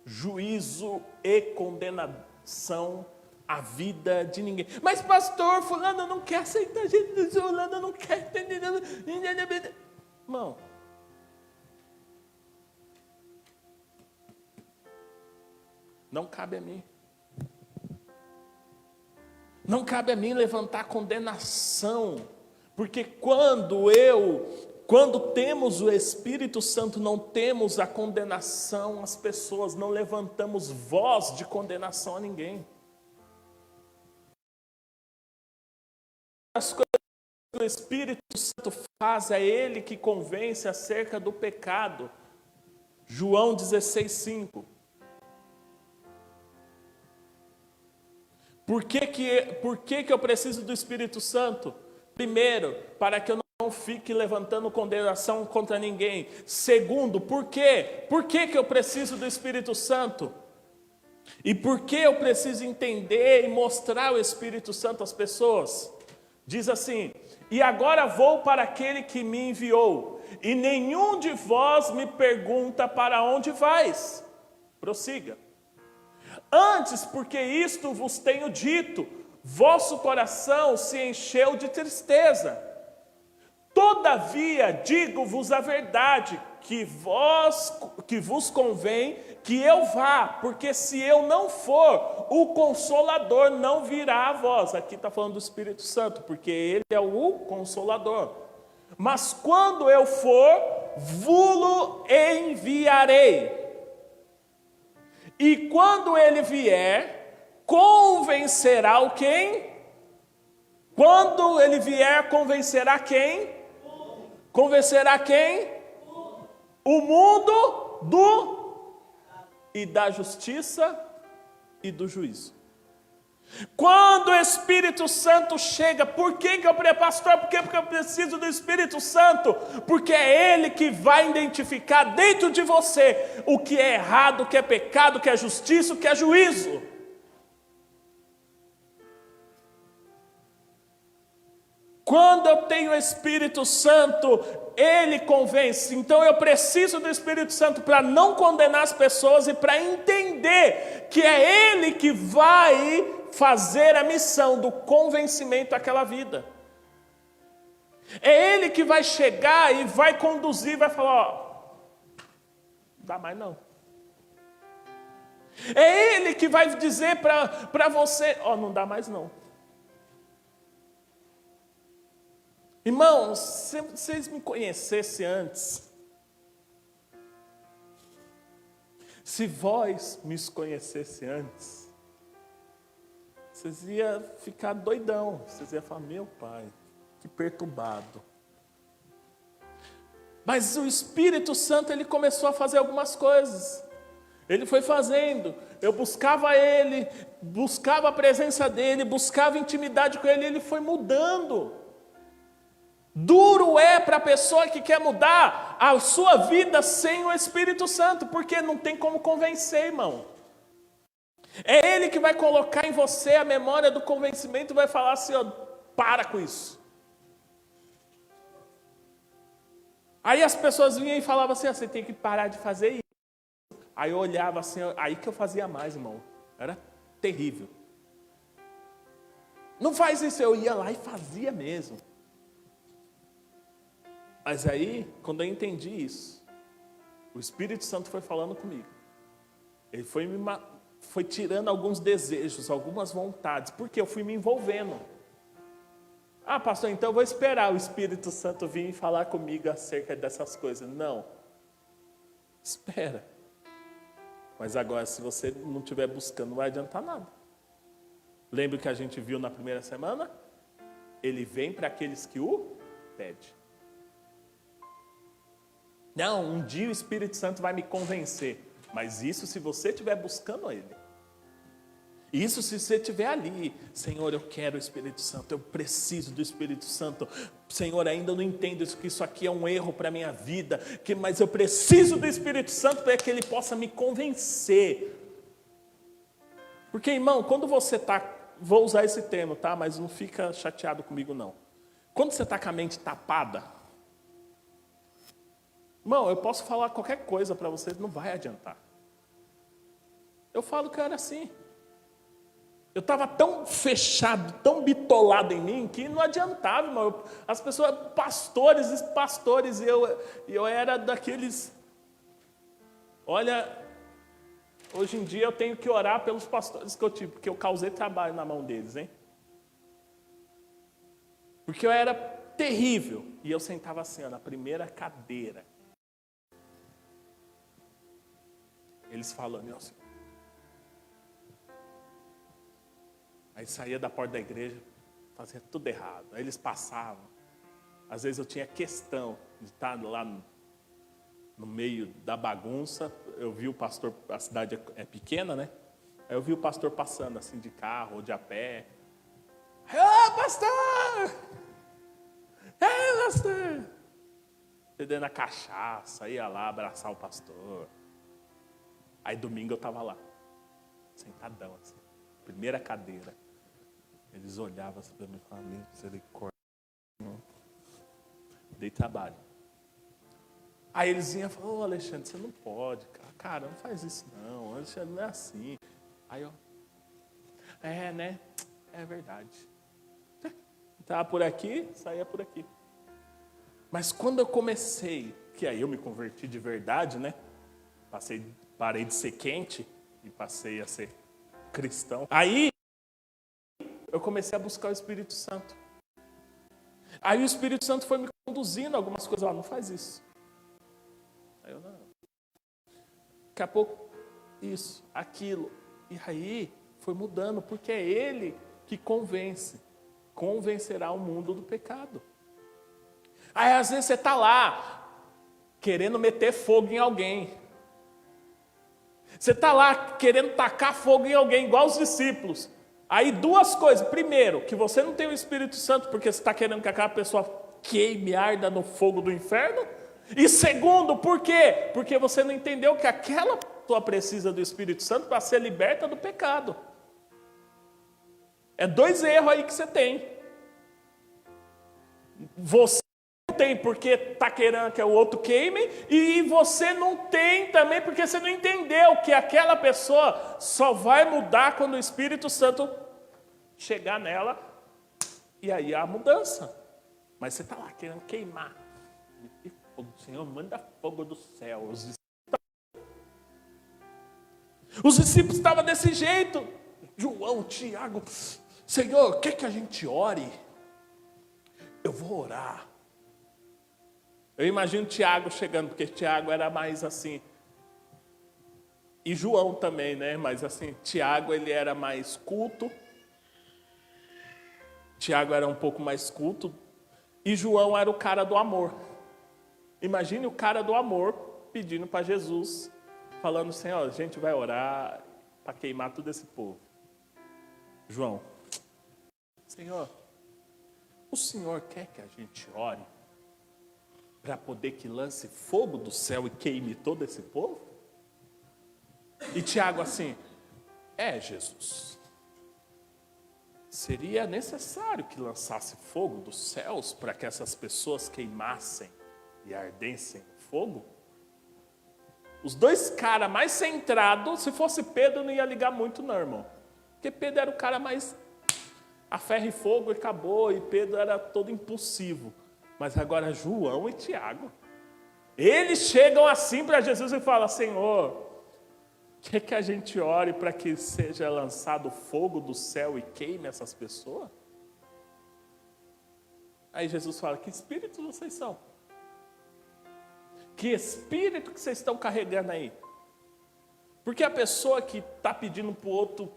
juízo e condenação à vida de ninguém. Mas pastor, fulano não quer aceitar Jesus, fulano não quer entender. Irmão, Não cabe a mim. Não cabe a mim levantar condenação, porque quando temos o Espírito Santo, não temos a condenação às pessoas, não levantamos voz de condenação a ninguém. As coisas que o Espírito Santo faz, é Ele que convence acerca do pecado. João 16:5. Por que eu preciso do Espírito Santo? Primeiro, para que eu não fique levantando condenação contra ninguém. Segundo, por quê? Por que eu preciso do Espírito Santo? E por que eu preciso entender e mostrar o Espírito Santo às pessoas? Diz assim: e agora vou para aquele que me enviou, e nenhum de vós me pergunta para onde vais. Prossiga. Antes, porque isto vos tenho dito, vosso coração se encheu de tristeza. Todavia, digo-vos a verdade, que vos convém que eu vá, porque se eu não for, o Consolador não virá a vós. Aqui está falando do Espírito Santo, porque Ele é o Consolador. Mas quando eu for, vulo enviarei. E quando Ele vier, convencerá o quem? Quando Ele vier, convencerá quem? Convencerá quem? O mundo e da justiça e do juízo. Quando o Espírito Santo chega, por que eu preparo, pastor? Porque eu preciso do Espírito Santo? Porque é Ele que vai identificar dentro de você o que é errado, o que é pecado, o que é justiça, o que é juízo. Quando eu tenho o Espírito Santo, Ele convence. Então eu preciso do Espírito Santo para não condenar as pessoas e para entender que é Ele que vai fazer a missão do convencimento àquela vida. É Ele que vai chegar e vai conduzir, vai falar, ó, não dá mais não. É Ele que vai dizer para você, ó, não dá mais não. Irmãos, se vocês me conhecessem antes, se vós me conhecessem antes, vocês iam ficar doidão, vocês iam falar, meu pai, que perturbado. Mas o Espírito Santo, Ele começou a fazer algumas coisas. Ele foi fazendo, eu buscava Ele, buscava a presença dEle, buscava intimidade com Ele, Ele foi mudando. Duro é para a pessoa que quer mudar a sua vida sem o Espírito Santo, porque não tem como convencer, irmão. É Ele que vai colocar em você a memória do convencimento e vai falar assim, ó, para com isso. Aí as pessoas vinham e falavam assim, você tem que parar de fazer isso. Aí eu olhava assim, aí que eu fazia mais, irmão. Era terrível. Não faz isso, eu ia lá e fazia mesmo. Mas aí, quando eu entendi isso, o Espírito Santo foi falando comigo. Ele foi tirando alguns desejos, algumas vontades, porque eu fui me envolvendo. Ah, pastor, então eu vou esperar o Espírito Santo vir e falar comigo acerca dessas coisas. Não. Espera. Mas agora, se você não estiver buscando, não vai adiantar nada. Lembra o que a gente viu na primeira semana? Ele vem para aqueles que o pedem. Não, um dia o Espírito Santo vai me convencer. Mas isso se você estiver buscando Ele. Isso se você estiver ali. Senhor, eu quero o Espírito Santo. Eu preciso do Espírito Santo. Senhor, ainda não entendo que isso aqui é um erro para a minha vida. Mas eu preciso do Espírito Santo para que Ele possa me convencer. Porque, irmão, quando você está... Vou usar esse termo, tá? Mas não fica chateado comigo, não. Quando você está com a mente tapada... Irmão, eu posso falar qualquer coisa para você, não vai adiantar. Eu falo que eu era assim. Eu estava tão fechado, tão bitolado em mim, que não adiantava, irmão. As pessoas, pastores, e eu era daqueles... Olha, Hoje em dia eu tenho que orar pelos pastores que eu tive, porque eu causei trabalho na mão deles, hein? Porque eu era terrível. E eu sentava assim, ó, na primeira cadeira. Eles falando, eu assim. Aí saía da porta da igreja, fazia tudo errado. Aí eles passavam. Às vezes eu tinha questão de estar lá no meio da bagunça. Eu vi o pastor, a cidade é pequena, né? Aí eu vi o pastor passando assim de carro ou de a pé. Ô, pastor! Pastor! Cedendo a cachaça, ia lá abraçar o pastor. Aí domingo eu estava lá, sentadão assim, primeira cadeira. Eles olhavam assim para mim e falavam, misericórdia. Dei trabalho. Aí eles vinham e falavam, ô Alexandre, você não pode, cara, não faz isso não, Alexandre, não é assim. Aí eu, né, é verdade. Estava por aqui, saía por aqui. Mas quando eu comecei, que aí eu me converti de verdade, né, parei de ser quente e passei a ser cristão. Aí eu comecei a buscar o Espírito Santo. Aí o Espírito Santo foi me conduzindo a algumas coisas. Não faz isso. Aí eu, não. Daqui a pouco, isso, aquilo. E aí foi mudando, porque é Ele que convencerá o mundo do pecado. Aí às vezes você está lá, querendo meter fogo em alguém. Você está lá querendo tacar fogo em alguém, igual os discípulos. Aí duas coisas. Primeiro, que você não tem o Espírito Santo porque você está querendo que aquela pessoa queime, arda no fogo do inferno. E segundo, por quê? Porque você não entendeu que aquela pessoa precisa do Espírito Santo para ser liberta do pecado. É dois erros aí que você tem. Você não tem porque está querendo que o outro queime, e você não tem também porque você não entendeu que aquela pessoa só vai mudar quando o Espírito Santo chegar nela, e aí há a mudança. Mas você está lá querendo queimar. Senhor, manda fogo do céu. Os discípulos estavam desse jeito. João, Tiago, Senhor, quer que a gente ore? Eu vou orar. Eu imagino Tiago chegando, porque Tiago era mais assim. E João também, né? Mas assim, Tiago ele era mais culto. Tiago era um pouco mais culto. E João era o cara do amor. Imagine o cara do amor pedindo para Jesus, falando, Senhor, a gente vai orar para queimar todo esse povo. João, Senhor, o Senhor quer que a gente ore para poder que lance fogo do céu e queime todo esse povo? E Tiago assim, Jesus, seria necessário que lançasse fogo dos céus para que essas pessoas queimassem e ardessem no fogo? Os dois caras mais centrados, se fosse Pedro não ia ligar muito não, irmão. Porque Pedro era o cara mais a ferro e fogo e acabou, e Pedro era todo impulsivo. Mas agora João e Tiago, eles chegam assim para Jesus e falam, Senhor, quer que a gente ore para que seja lançado fogo do céu e queime essas pessoas? Aí Jesus fala, que espíritos vocês são? Que espírito que vocês estão carregando aí? Porque a pessoa que está pedindo para o outro,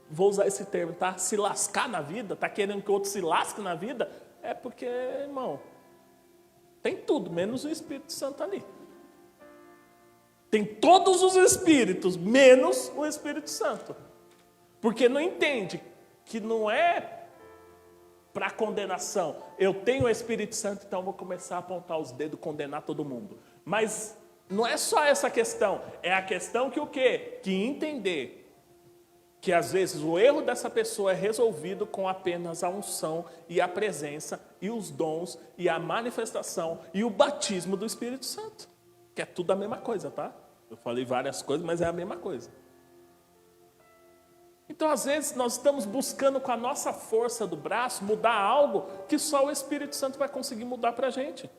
vou usar esse termo, tá? Se lascar na vida, está querendo que o outro se lasque na vida, é porque, irmão, tem tudo, menos o Espírito Santo ali. Tem todos os espíritos, menos o Espírito Santo. Porque não entende que não é para condenação. Eu tenho o Espírito Santo, então vou começar a apontar os dedos, condenar todo mundo. Mas não é só essa questão. É a questão que o quê? Que entender que às vezes o erro dessa pessoa é resolvido com apenas a unção e a presença e os dons e a manifestação e o batismo do Espírito Santo. Que é tudo a mesma coisa, tá? Eu falei várias coisas, mas é a mesma coisa. Então, às vezes, nós estamos buscando com a nossa força do braço mudar algo que só o Espírito Santo vai conseguir mudar para a gente.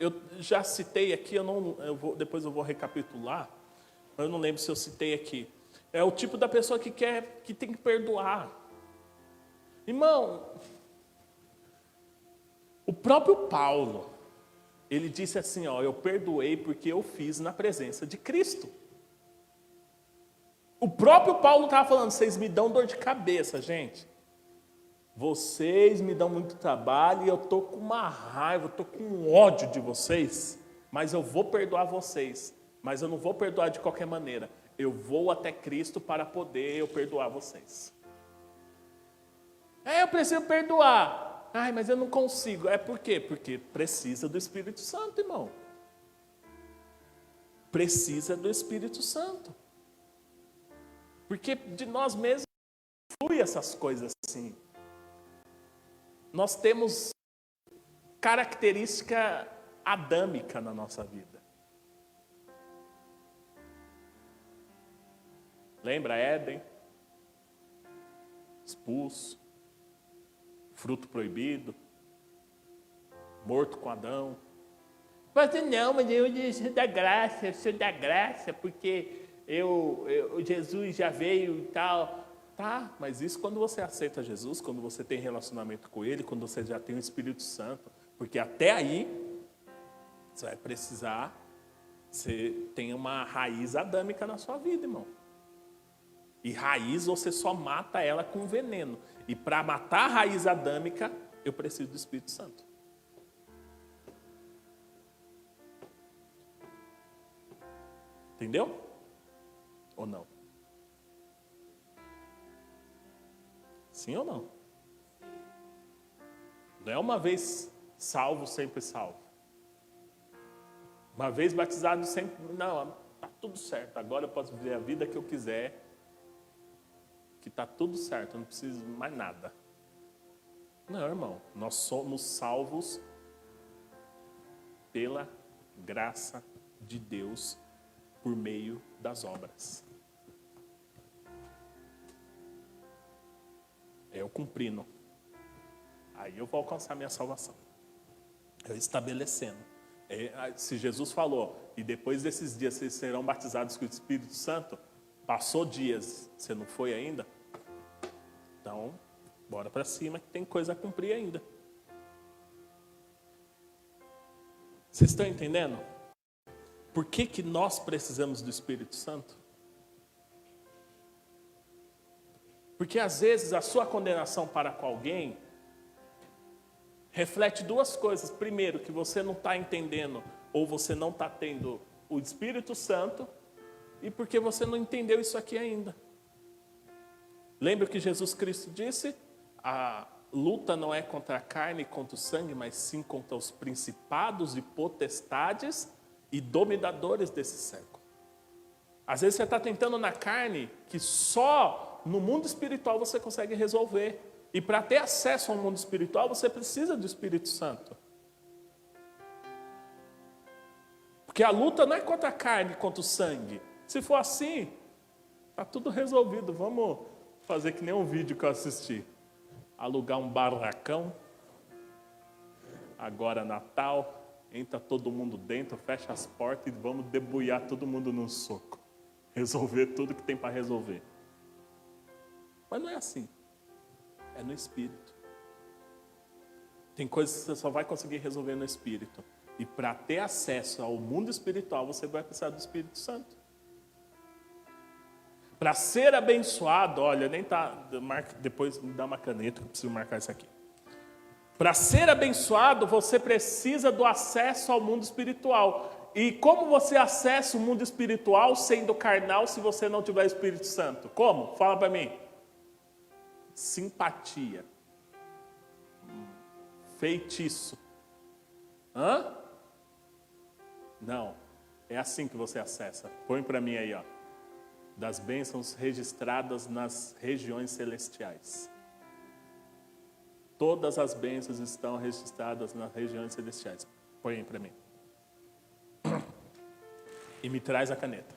Eu já citei aqui, depois eu vou recapitular, mas eu não lembro se eu citei aqui. É o tipo da pessoa que tem que perdoar. Irmão, o próprio Paulo, ele disse assim, eu perdoei porque eu fiz na presença de Cristo. O próprio Paulo estava falando, vocês me dão dor de cabeça, gente. Vocês me dão muito trabalho e eu estou com uma raiva, eu estou com ódio de vocês, mas eu vou perdoar vocês. Mas eu não vou perdoar de qualquer maneira. Eu vou até Cristo para poder eu perdoar vocês. Eu preciso perdoar. Mas eu não consigo. Por quê? Porque precisa do Espírito Santo, irmão. Precisa do Espírito Santo. Porque de nós mesmos flui essas coisas assim. Nós temos característica adâmica na nossa vida. Lembra Éden? Expulso. Fruto proibido. Morto com Adão. Mas não, eu sou da graça, porque Jesus já veio e tal. Tá, mas isso quando você aceita Jesus, quando você tem relacionamento com Ele, quando você já tem o Espírito Santo. Porque até aí, você vai precisar, você tem uma raiz adâmica na sua vida, irmão. E raiz você só mata ela com veneno. E para matar a raiz adâmica, eu preciso do Espírito Santo. Entendeu? Ou não? Sim ou não? Não é uma vez salvo, sempre salvo. Uma vez batizado, sempre... Não, está tudo certo. Agora eu posso viver a vida que eu quiser. Que está tudo certo, eu não preciso mais nada. Não, irmão. Nós somos salvos pela graça de Deus por meio das obras. Eu cumprindo. Aí eu vou alcançar minha salvação. Eu estabelecendo. Se Jesus falou, e depois desses dias vocês serão batizados com o Espírito Santo, passou dias, você não foi ainda? Então, bora para cima que tem coisa a cumprir ainda. Vocês estão entendendo? Por que nós precisamos do Espírito Santo? Porque às vezes a sua condenação para com alguém reflete duas coisas. Primeiro, que você não está entendendo ou você não está tendo o Espírito Santo, e porque você não entendeu isso aqui ainda. Lembra que Jesus Cristo disse? A luta não é contra a carne e contra o sangue, mas sim contra os principados e potestades e dominadores desse século. Às vezes você está tentando na carne que só no mundo espiritual você consegue resolver. E para ter acesso ao mundo espiritual, você precisa do Espírito Santo. Porque a luta não é contra a carne, contra o sangue. Se for assim, está tudo resolvido. Vamos fazer que nem um vídeo que eu assisti. Alugar um barracão. Agora Natal. Entra todo mundo dentro, fecha as portas e vamos debulhar todo mundo num soco. Resolver tudo que tem para resolver. Mas não é assim. É no Espírito. Tem coisas que você só vai conseguir resolver no Espírito. E para ter acesso ao mundo espiritual, você vai precisar do Espírito Santo. Para ser abençoado, olha, nem tá, depois me dá uma caneta que eu preciso marcar isso aqui. Para ser abençoado, você precisa do acesso ao mundo espiritual. E como você acessa o mundo espiritual sendo carnal se você não tiver o Espírito Santo? Como? Fala para mim. Simpatia. Feitiço. Hã? Não. É assim que você acessa. Põe para mim aí, ó. Das bênçãos registradas nas regiões celestiais. Todas as bênçãos estão registradas nas regiões celestiais. Põe aí para mim. E me traz a caneta.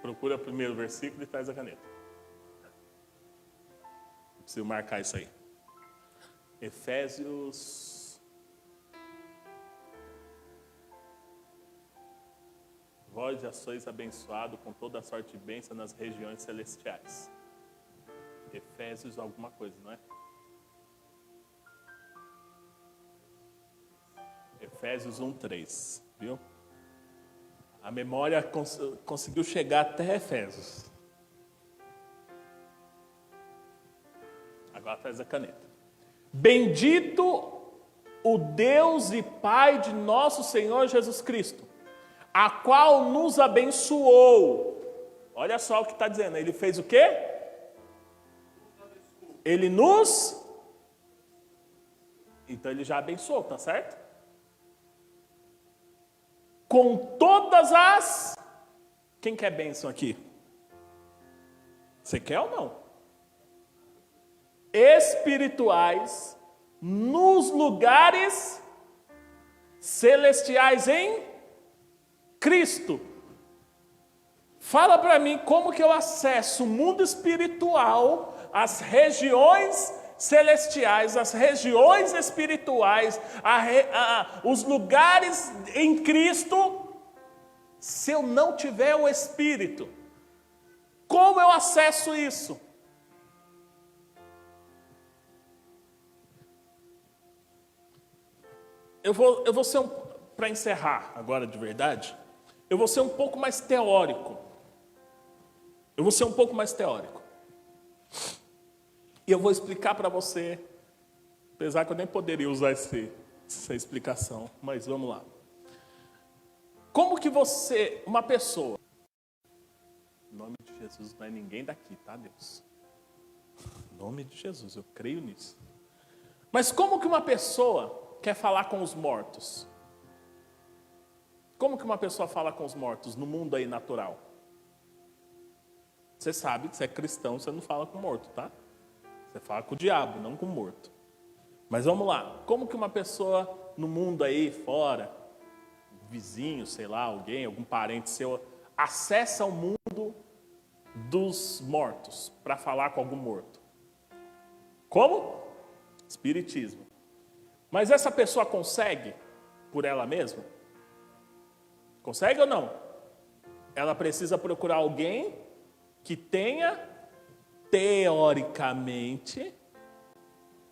Procura o primeiro versículo e traz a caneta. Preciso marcar isso aí. Efésios vós já sois abençoados com toda a sorte de bênção nas regiões celestiais. Efésios alguma coisa, não é? Efésios 1:3, viu? A memória conseguiu chegar até Efésios. Agora traz a caneta. Bendito o Deus e Pai de nosso Senhor Jesus Cristo, a qual nos abençoou. Olha só o que está dizendo. Ele fez o quê? Ele nos... Então ele já abençoou, tá certo? Com todas as... Quem quer bênção aqui? Você quer ou não? Espirituais nos lugares celestiais em Cristo. Fala para mim como que eu acesso o mundo espiritual, as regiões celestiais, as regiões espirituais, os lugares em Cristo, se eu não tiver o Espírito. Como eu acesso isso? Eu vou ser para encerrar agora de verdade, eu vou ser um pouco mais teórico. E eu vou explicar para você, apesar que eu nem poderia usar essa explicação, mas vamos lá. Como que uma pessoa, em nome de Jesus, não é ninguém daqui, tá, Deus? Em nome de Jesus, eu creio nisso. Mas como que uma pessoa quer falar com os mortos? Como que uma pessoa fala com os mortos no mundo aí natural? Você sabe que você é cristão, você não fala com morto, tá? Você fala com o diabo, não com o morto. Mas vamos lá. Como que uma pessoa no mundo aí fora, vizinho, sei lá, algum parente seu, acessa o mundo dos mortos para falar com algum morto? Como? Espiritismo. Mas essa pessoa consegue por ela mesma? Consegue ou não? Ela precisa procurar alguém que tenha, teoricamente,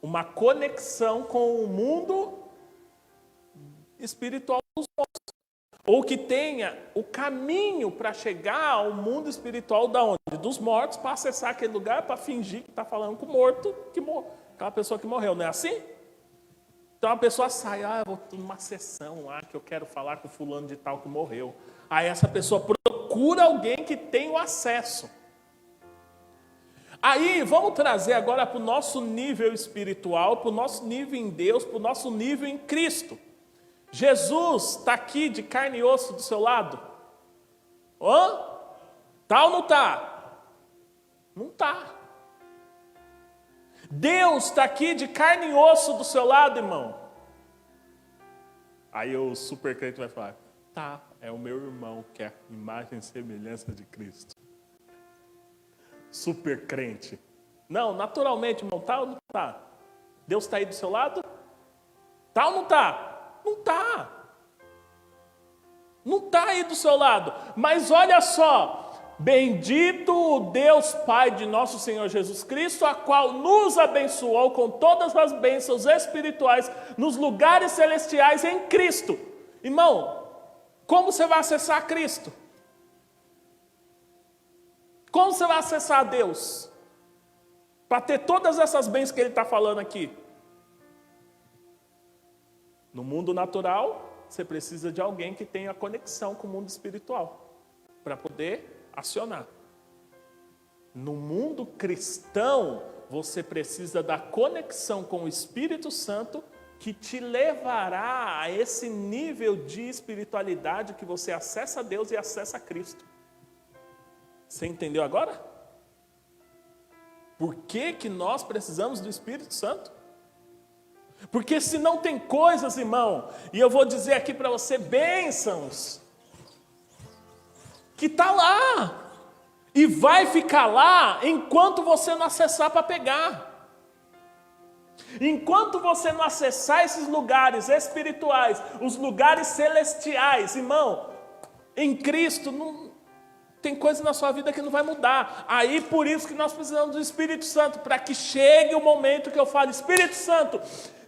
uma conexão com o mundo espiritual dos mortos. Ou que tenha o caminho para chegar ao mundo espiritual da onde? Dos mortos, para acessar aquele lugar, para fingir que está falando com o morto, aquela pessoa que morreu, não é assim? Então a pessoa sai, eu vou numa sessão lá que eu quero falar com fulano de tal que morreu. Aí essa pessoa procura alguém que tem o acesso. Aí vamos trazer agora para o nosso nível espiritual, para o nosso nível em Deus, para o nosso nível em Cristo. Jesus está aqui de carne e osso do seu lado? Tá ou não tá? Não tá. Deus está aqui de carne e osso do seu lado, irmão? Aí o super crente vai falar, tá, é o meu irmão que é a imagem e semelhança de Cristo. Super crente. Não, naturalmente, irmão, tá ou não tá? Deus está aí do seu lado? Tá ou não tá? Não tá. Não tá aí do seu lado. Mas olha só, bendito o Deus Pai de nosso Senhor Jesus Cristo, a qual nos abençoou com todas as bênçãos espirituais nos lugares celestiais em Cristo. Irmão, como você vai acessar Cristo? Como você vai acessar Deus? Para ter todas essas bênçãos que ele está falando aqui. No mundo natural, você precisa de alguém que tenha conexão com o mundo espiritual para poder acionar. No mundo cristão, você precisa da conexão com o Espírito Santo que te levará a esse nível de espiritualidade que você acessa a Deus e acessa a Cristo. Você entendeu agora? Por que nós precisamos do Espírito Santo? Porque se não tem coisas, irmão, e eu vou dizer aqui para você, bênçãos, que está lá, e vai ficar lá enquanto você não acessar para pegar. Enquanto você não acessar esses lugares espirituais, os lugares celestiais, irmão, em Cristo, não tem coisa na sua vida que não vai mudar. Aí por isso que nós precisamos do Espírito Santo, para que chegue o momento que eu falo: Espírito Santo,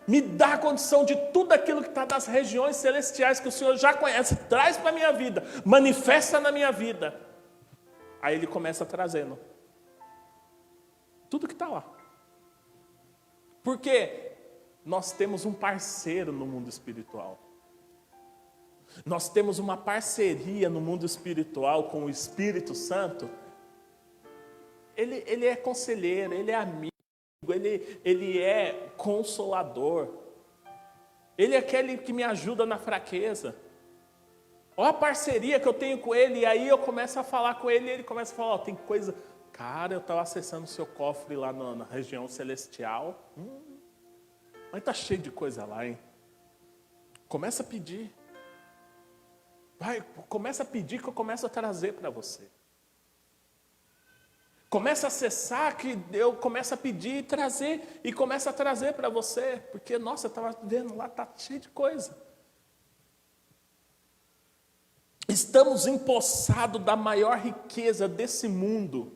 me dá a condição de tudo aquilo que está nas regiões celestiais que o Senhor já conhece, traz para a minha vida, manifesta na minha vida. Aí Ele começa trazendo tudo que está lá. Porque nós temos um parceiro no mundo espiritual. Nós temos uma parceria no mundo espiritual com o Espírito Santo. Ele é conselheiro, ele é amigo, ele é consolador. Ele é aquele que me ajuda na fraqueza. Olha a parceria que eu tenho com ele. E aí eu começo a falar com ele e ele começa a falar: ó, tem coisa... Cara, eu estava acessando o seu cofre lá na região celestial. Mas está cheio de coisa lá, hein? Começa a pedir. Começa a pedir que eu começo a trazer para você. Começa a acessar que eu começo a pedir e trazer. E começa a trazer para você. Porque, nossa, eu estava vendo lá, está cheio de coisa. Estamos empossados da maior riqueza desse mundo.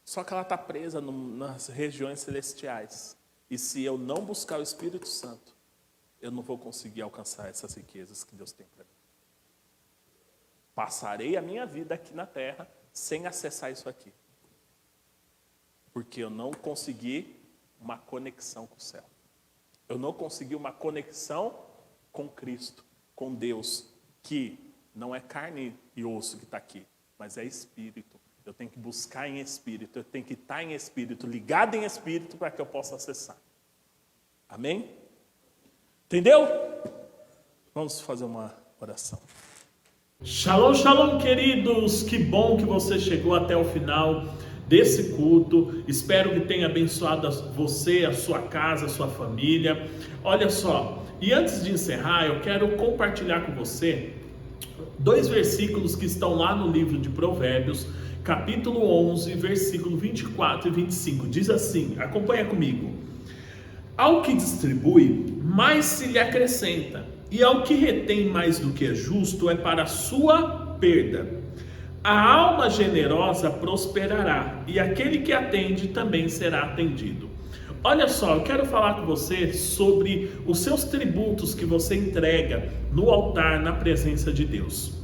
Só que ela está presa nas regiões celestiais. E se eu não buscar o Espírito Santo, eu não vou conseguir alcançar essas riquezas que Deus tem para mim. Passarei a minha vida aqui na terra sem acessar isso aqui. Porque eu não consegui uma conexão com o céu. Eu não consegui uma conexão com Cristo, com Deus, que não é carne e osso que está aqui, mas é espírito. Eu tenho que buscar em espírito, eu tenho que estar em espírito, ligado em espírito, para que eu possa acessar. Amém? Entendeu? Vamos fazer uma oração. Shalom, shalom, queridos. Que bom que você chegou até o final desse culto. Espero que tenha abençoado você, a sua casa, a sua família. Olha só, e antes de encerrar, eu quero compartilhar com você 2 versículos que estão lá no livro de Provérbios, capítulo 11, versículo 24 e 25. Diz assim, acompanha comigo: ao que distribui, mais se lhe acrescenta, e ao que retém mais do que é justo, é para a sua perda. A alma generosa prosperará, e aquele que atende também será atendido. Olha só, eu quero falar com você sobre os seus tributos que você entrega no altar, na presença de Deus.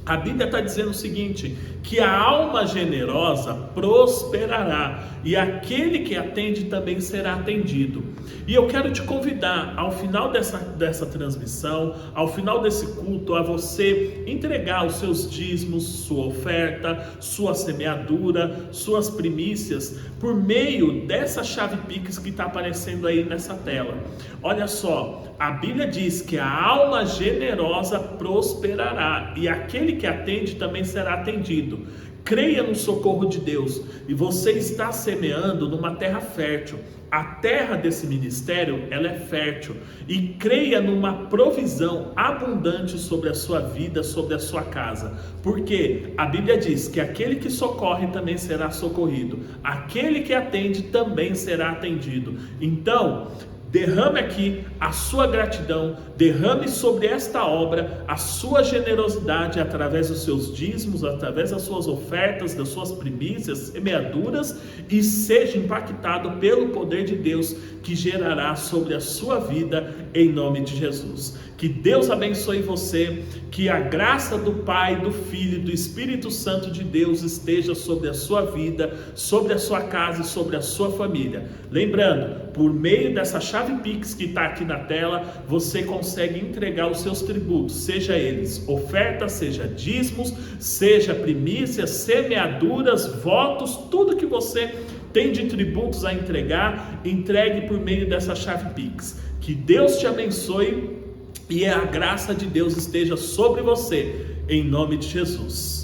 A Bíblia está dizendo o seguinte, que a alma generosa prosperará e aquele que atende também será atendido. E eu quero te convidar, ao final dessa transmissão, ao final desse culto, a você entregar os seus dízimos, sua oferta, sua semeadura, suas primícias, por meio dessa chave Pix que está aparecendo aí nessa tela. Olha só, a Bíblia diz que a alma generosa prosperará e aquele que atende também será atendido. Creia no socorro de Deus e você está semeando numa terra fértil. A terra desse ministério, ela é fértil, e creia numa provisão abundante sobre a sua vida, sobre a sua casa, porque a Bíblia diz que aquele que socorre também será socorrido, aquele que atende também será atendido. Então, derrame aqui a sua gratidão, derrame sobre esta obra a sua generosidade através dos seus dízimos, através das suas ofertas, das suas primícias, semeaduras, e seja impactado pelo poder de Deus que gerará sobre a sua vida em nome de Jesus. Que Deus abençoe você, que a graça do Pai, do Filho e do Espírito Santo de Deus esteja sobre a sua vida, sobre a sua casa e sobre a sua família. Lembrando, por meio dessa chave Pix que está aqui na tela, você consegue entregar os seus tributos, seja eles ofertas, seja dízimos, seja primícias, semeaduras, votos, tudo que você tem de tributos a entregar, entregue por meio dessa chave Pix. Que Deus te abençoe e a graça de Deus esteja sobre você, em nome de Jesus.